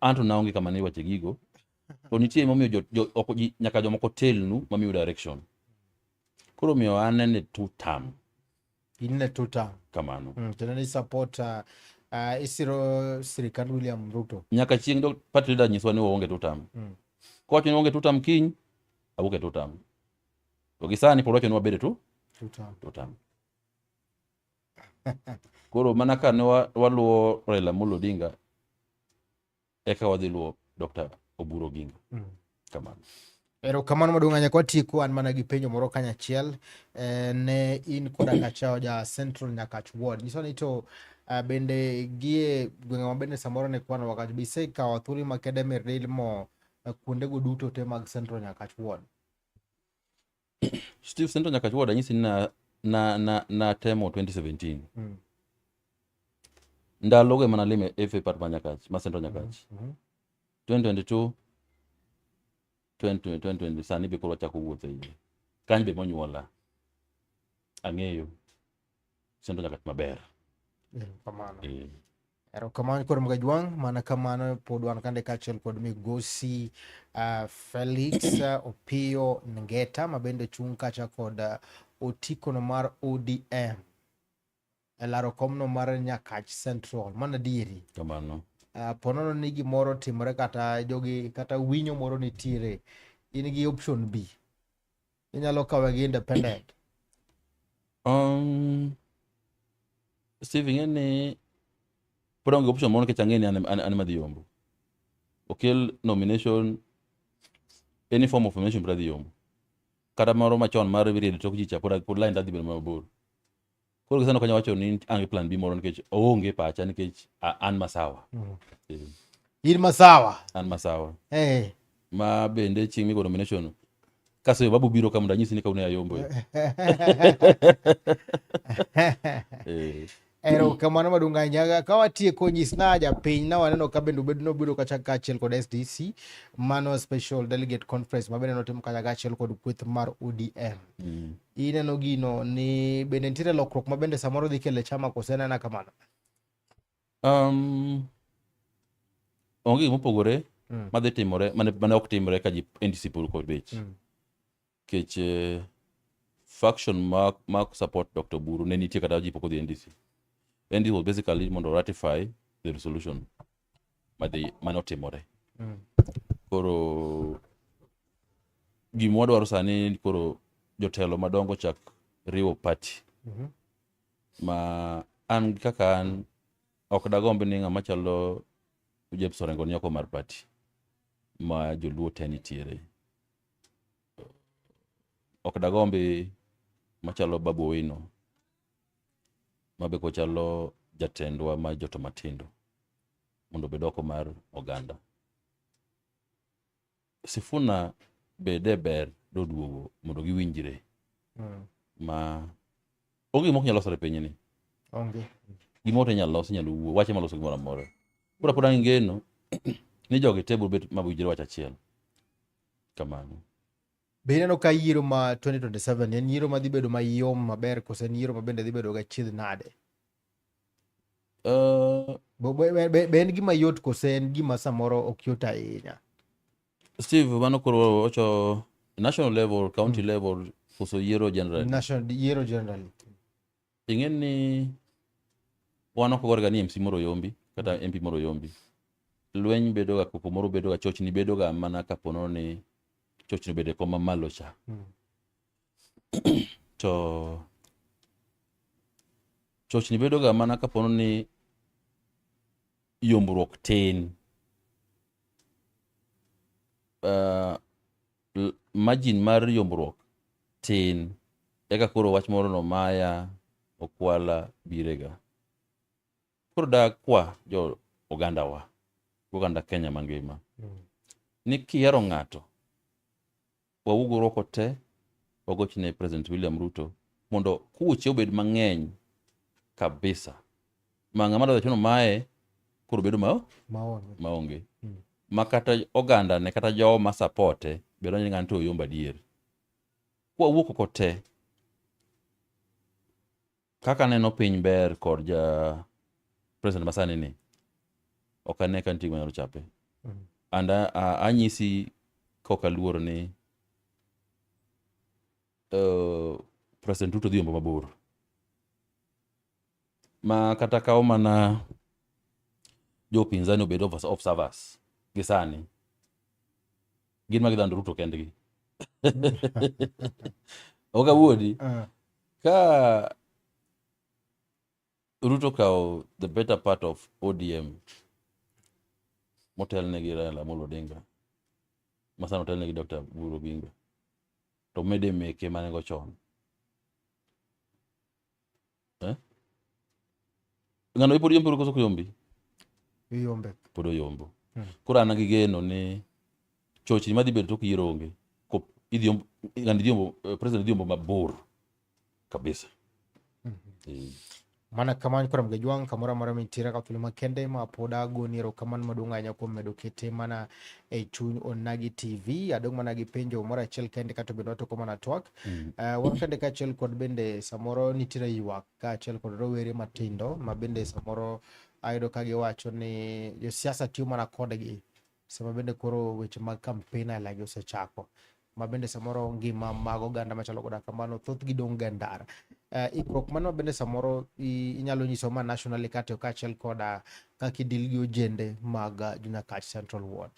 Anto naonge kama ni wache gigo. To nitie momiyo nyaka jomoko telnu mamiyo direction. Koro miyo anene two term. In two term. Kamano. Tena ni support isiro sirikand William Ruto. Nyaka chieng' do party leader nyiswa ni waonge two term. Ko wacho ni waonge two term kiny, awuok e two term. To gisani pod wacho ni wabede two term. Koro mana ka ne waluwo Raila Amolo Odinga eka wadhi luwo Dr. Oburu Oginga. Kamano. Erokamano maduong' ahinya kwatieko an mana gi penjo moro kanyachiel ne in koda kacha ja Central Nyakach Ward. Nyiso ni to bende gie gwenge mabende samoro ne kwano wakati bise kawo thuolo makede mir mo kuonde go duto te mag Central Nyakach Ward. Steve, Central Nyakach Ward anyisi na temo 2017. Ndalo go mana lime FA part ma Nyakach, ma Central Nyakach. 2022 2020 sani be koro chako wuotho yie. Kanyo be monyuola. Ang'eyo Central Nyakach maber. Kamano. Erokamano Korom Gajuan, mana kamano pod wan kande kaachiel kod migosi Felix Opiyo Ngeta mabende chung' kacha kod otikono mar ODM e laro komno mar Nyakach Central. Mana dieri. Kamano. Ponono ni gimoro timore kata jogi kata winyo moro nitiere, in gi option B. Inyalo kawe gi independent. Steve, ing'eni pod onge option moro nikech ang'eni an madhi yombo. Okel nomination, any form of nomination pod adhi yombo. Kata moro machon mar read tok jicha pod line adhi bedo mabor. Koro gisano kanyo wacho ni an gi plan B moro nikech oonge pacha nikech an masawa. In masawa? An masawa. Eh. Ma bende chieng' migo nomination kaso babu biro kama ndanyisi ni kaune ayombo. Ero kamano madunga nyaga ka watieko nyis na japiny na waneno ka bende nobedo kaachiel kod SDC mano special delegate conference mabende notim kaachiel kod kweth mar ODM. Ineno gino ni bende nitiere lokruok mabende samoro dhi kele chama kose nena kamano? Onge mopogore madhi timore mane ok timore ka ji NDC pur kod bech. Kech faction ma support Dr. Buru ne nitie kata ji pok odhi NDC. NDC was basically mondo ratify the resolution mane otimore. Koro gima wadwaro sani koro jotelo madongo chak riwo party. Ma an kaka an ok dagombi ni ng'ama chalo James Orengo ni oko mar party ma joluo te nitiere. Ok dagombi machalo Babu Owino mabe ko chalo jatendwa ma joto matindo mondo bed oko mar oganda. Sifuna bede ber doduogo mondo giwinjire. Ma onge mok nyalo losore piny ni. Onge. Gimote nyalo losi nyalo wuo wache maloso gimoro amora. Pura pura ngeno ni jogi table bet mabujire wach achiel. Kamano. Be ineno ka yiero ma 2027 en yiero madhi bedo mayom maber kose en yiero mabende dhi bedo gachiedh nade? Be en gima yot kose en gima samoro ok yot ahinya? Steve, mano koro ocho national level, county level, koso yiero general. Yiero generally. Ing'en ni wan ok gorga ni MC moro yombi kata MP moro yombi. Lweny bedo ga koko moro bedo ga chochni bedo ga mana kapono ni chochni bede koma malo cha. To chochni bedo ga mana kapono ni yombruok tin. Margin mar yombruok tin. Eka koro wach moro no maya okwala birega. Koro da kwa jo oganda wa. Oganda Kenya mangima. Ni kiero ng'ato. Wawugo roko te. Wagochne President William Ruto. Mondo kuche obed mang'eny kabisa. Ng'ama da chono mae koro bedo maonge. Makata oganda ne kata jo ma supporte bedo ni ng'anto yomba dier. Kwa wuok ko te. Kaka neno piny ber kod ja President Masani ni. Okane kan tigwa nyalo chape. Anda anyisi koka luor ni President Ruto dhiombo mabor. Ma kata kao mana jo pinzani obedo observers gisani. Gin magidhando Ruto kendgi. Oka wuodi. Ka Ruto kao the better part of ODM. Motel negi Raila Amolo Odinga. Masano hotel negi Dr. Buru Binga. To mede meke manengo chon. Ngano ipodi yombi koso kuyombi? Yombe. Podo yombo. Kura anagi geno ni chochi madhi bedo tok yiero onge. Ko idhiombo ngani dhiombo president dhiombo mabor kabisa. Mana kamano kora mgejwang kamora mora mitira ka tulima kende ma poda goniro kamano madunga nya ko medo kete mana e chuny Onagi TV adong mana gi penjo mora achiel kende kato bedo to komana twak. Wan kende ka achiel kod bende samoro nitira ywak ka achiel kod rowere matindo ma bende samoro ayudo ka giwacho ni jo siasa tiyo mana kodgi sama bende koro weche mag campaign lagi osechako ma bende samoro ngima mag oganda machalo koda kamano thoth gidong gandara. Ikruok mano bende samoro inyalo nyiso ma nationally kata ka achiel koda kaka idil gi ojende mag Junakach Central Ward.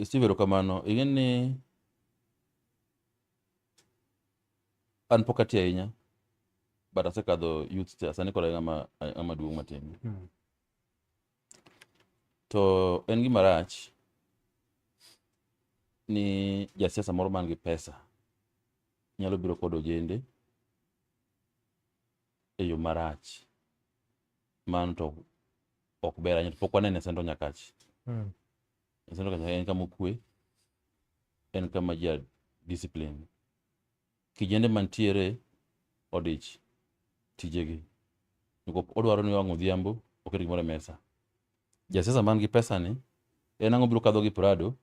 Steve kamano ing'en ni an pokati ahinya but asekadho youth sani koda ng'ama duong' matin. To en gima rach ni jasiasa moro man gi pesa nyalo biro kod ojende e yo marach. Man to ok ber ahinya. Pok wanene Central Nyakach. Central Nyakach en kama okwe. En kama ji discipline. kijende mantiere odich tijegi. Nikop odwaro ni wang' odhiambo oket gimoro e mesa. Jasiasa man gi pesa ni en ang'o biro kadho gi Prado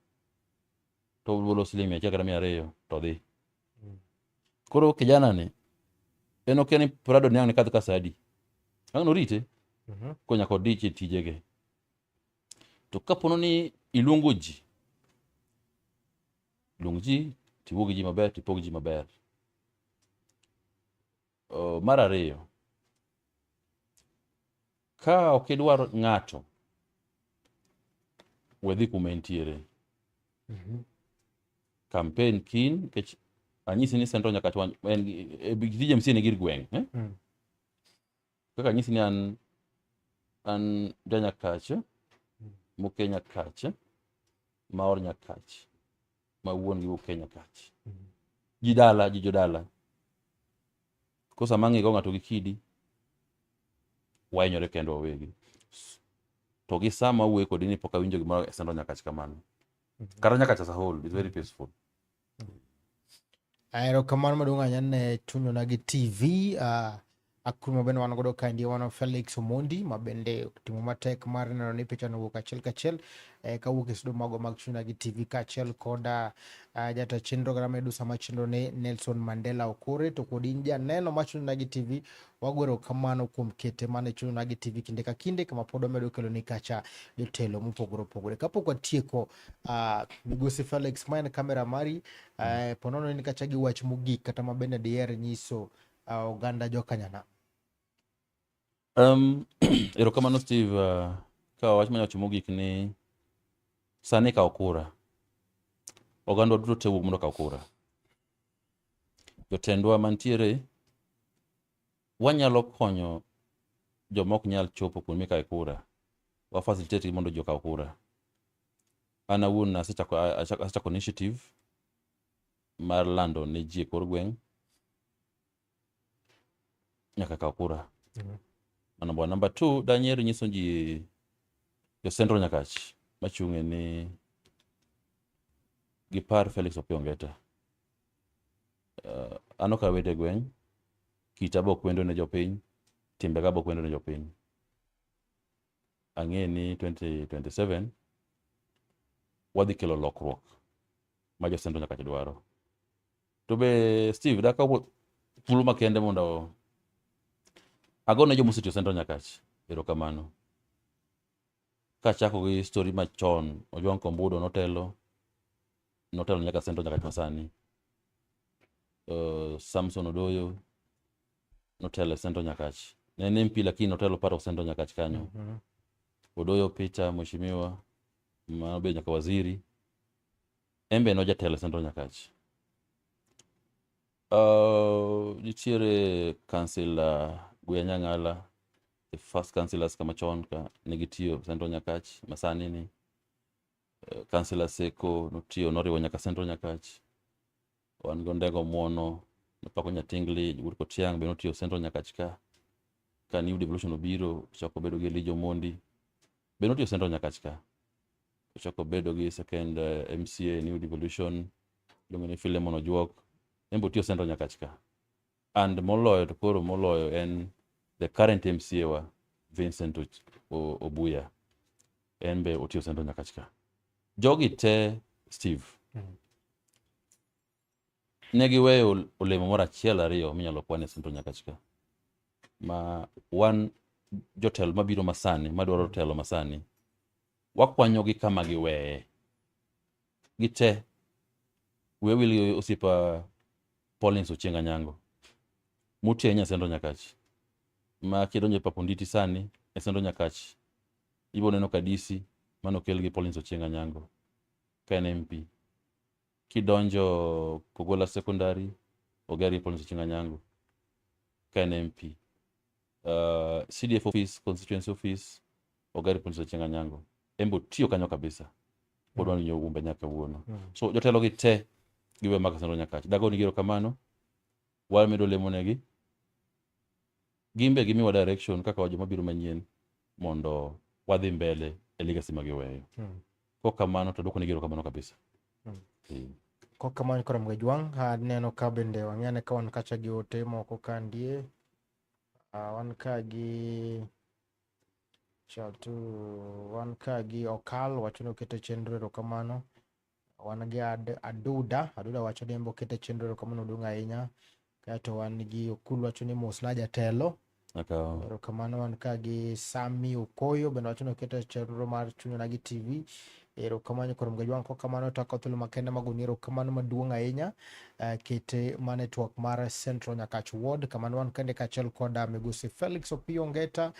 to bolo siling 100 kata 200 to dhi. Koro kijana ni en ok ni Prado ni ang' ni kadh kasadi. Ang' no rite ko nyaka odich e tijege. To kapono ni iluongo ji, luong ji, tiwuo gi ji maber, tipog ji maber. Mar ariyo, ka ok idwar ng'ato wedhi kuma entiere. Campaign kin, kech anyisi ni Central Nyakach en tije MCA ni gir gweng'. Kaka anyisi ni an Nyakach, muke Nyakach, maor Nyakach, ma wuon gi muke Nyakach. Ji jodala. Kosa mang'i go ng'ato gi kidi, wainyore kendo wawegi. To gi sama wuoyo kodi ni pok awinjo gimoro e Central Nyakach kamano. Kata Nyakach as a whole is very peaceful. Erokamano maduong' ahinya ne chunyona gi TV. Akuru mabende wan godo ka ndiye wan Felix Omondi mabende timo matek mar neno ni picha no wuok achiel kachiel kawuok e studio mago mag chunyona gi TV kachiel koda jata chenro kata medusa machendo ne Nelson Mandela Okore. To kod in janeno ma chunyona gi TV, wagwero kamano kuom kete mane chunyona gi TV kinde ka kinde kama pod wamedo kelo ni kacha jotelo mopogore opogore. Kapok watieko, migosi Felix ma en kamera mari, ponono ni kacha gi wach mogik kata mabende diher nyiso oganda jokanyana. Erokamano Steve, ka wach manyawacho mogik ni sani kawo kura. Oganda duto te wuok mondo kawo kura. Jotendwa mantiere wanyalo konyo joma ok nyal chopo kuonde mikawe kura. Wa facilitate mondo jo kaw kura. An awuon asechako initiative mar lando ne ji e kor gweng' nyaka kaw kura. Number 2, danyiero nyiso ji jo Central Nyakach machung'e ni gipar Felix Opiyo Ongeta. An ok awete gweng', kita bok wendo ne jopiny, timbega bok wendo ne jopiny. Ang'e ni 2027 wadhi kelo lokruok ma jo Central Nyakach dwaro. To be Steve, dakawo thuolo makende mondo agone jo musetiyo Central Nyakach erokamano. Kachako gi story machon, Ojwang Kombudo notelo nyaka Central Nyakach masani. Samson Odoyo notelo Central Nyakach. Ne en MP lakini notelo part of Central Nyakach kanyo. Odoyo Peter mheshimiwa mabe nyaka waziri. Embe nojatelo Central Nyakach. Nitiere Councillor Guya Nyang'ala, the first councillors kama chon ka negitiyo Central Nyakach masani ni. Councillor Seko noriwo nyaka Central Nyakach. Wan go Ndego Muono, Pako Nyatingli, Jurko Tiang be notiyo Central Nyakach ka New Devolution obiro, chako bedo gi Elijah Omondi be notiyo Central Nyakach ka. Chako bedo gi second MCA New Devolution, luong'o Philemon Ojuok, embo tiyo Central Nyakach ka. And moloyo en the current MCA wa Vincent Obuya, enbe otiyo Central Nyakach ka. Jogi te Steve, negi weyo olemo moro achiel ariyo minyalo kwane Central Nyakach ka. Ma wan jotelo mabiro masani, madwaro telo masani, wakwanyogi kama giweye. Gite, we will osipa Paulins Ochieng Anyango. Mutienya Central Nyakach. Ma kidonjo paponditi sani, e Central Nyakach. Ibo neno kadisi, manokel gi Paulins Ochieng Anyango. Ka en MP. Kidonjo Kogola Secondary, ogeri Paulins Ochieng Anyango. Ka en MP. CDF office, constituency office, ogeri Paulins Ochieng Anyango. Embo tiyo kanyo kabisa. Podwa ni umbe nyaka wuono. So jotelo gi te giwe mag Central Nyakach. Dago ni giro kamano. Wamedo lemonegi. Gimbe gimiwa direction kaka wajo mabiro manyien mondo wadhi mbele e legacy magiweyo. Kwa kamano to doko ni giro kamano kabisa. Kokamano kora mgejwang neno ka bende wang'ane ka wan kacha gi ote moko kandie. Wan ka gi wan ka gi Okal wacho ni oketo chenro erokamano. Wan gi Aduda wacho ni embe oketo chenro erokamano duong' ahinya. Kaeto wan gi Okul wacho ni mosna jatelo. Erokamano. Wan ka gi Sami Okoyo bende wacho ni oketo chenro mar Chuny Onagi TV. Erokamano kuom Gajwang'. Kokamano to thuolo makende magoni erokamano maduong' ahinya kete ma network mar Central Nyakach Ward. Kamano wan kende kachiel kod Migosi Felix Opiyo Ngeta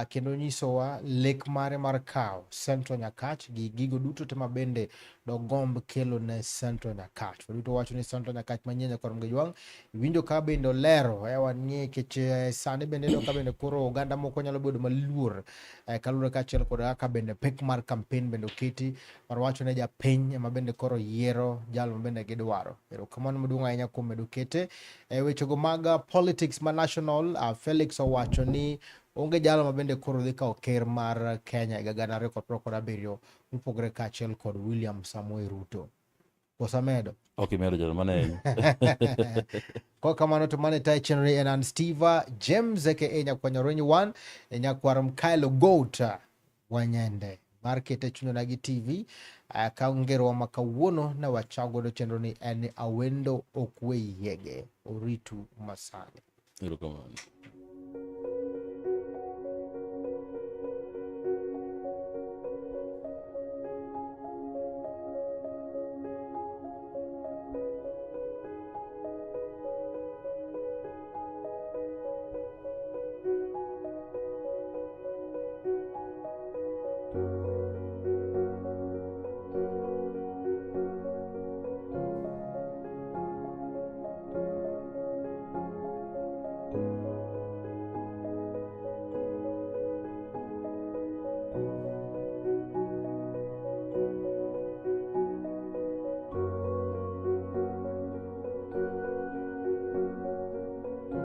kendo nyisowa lek mare mar kao Central Nyakach gi gigo duto te mabende dogomb kelo ne Central Nyakach. Waduto wacho ni Central Nyakach manyien kuom Gajwang'. Winjo ka bende olero wan ng'e kech sani bende ka bende koro oganda moko nyalo bedo maluor kaluwore kachiel kod kaka bende pek mar campaign bende oketi mar wacho ne japiny ma bende koro yiero jalo bende gidwaro. Erokamano maduong' ahinya kuom medo kete wechego mag politics ma national. Felix owacho ni onge jalo ma bende koro dhi kao ker mar Kenya 2027 mopogore kachiel kod William Samoei Ruto. Kosamedo medo jalo mane Kokamano to mane tayo chenro en an Steve James aka Nyakwanyarony 1 Nyakwar Mkaelo Goat Wanyende mar kete Chuny Onagi TV. Ka ngero ma kawuono ne wachago chenro ni en Awendo Okwe Yege. Oritu masani. Erokamano.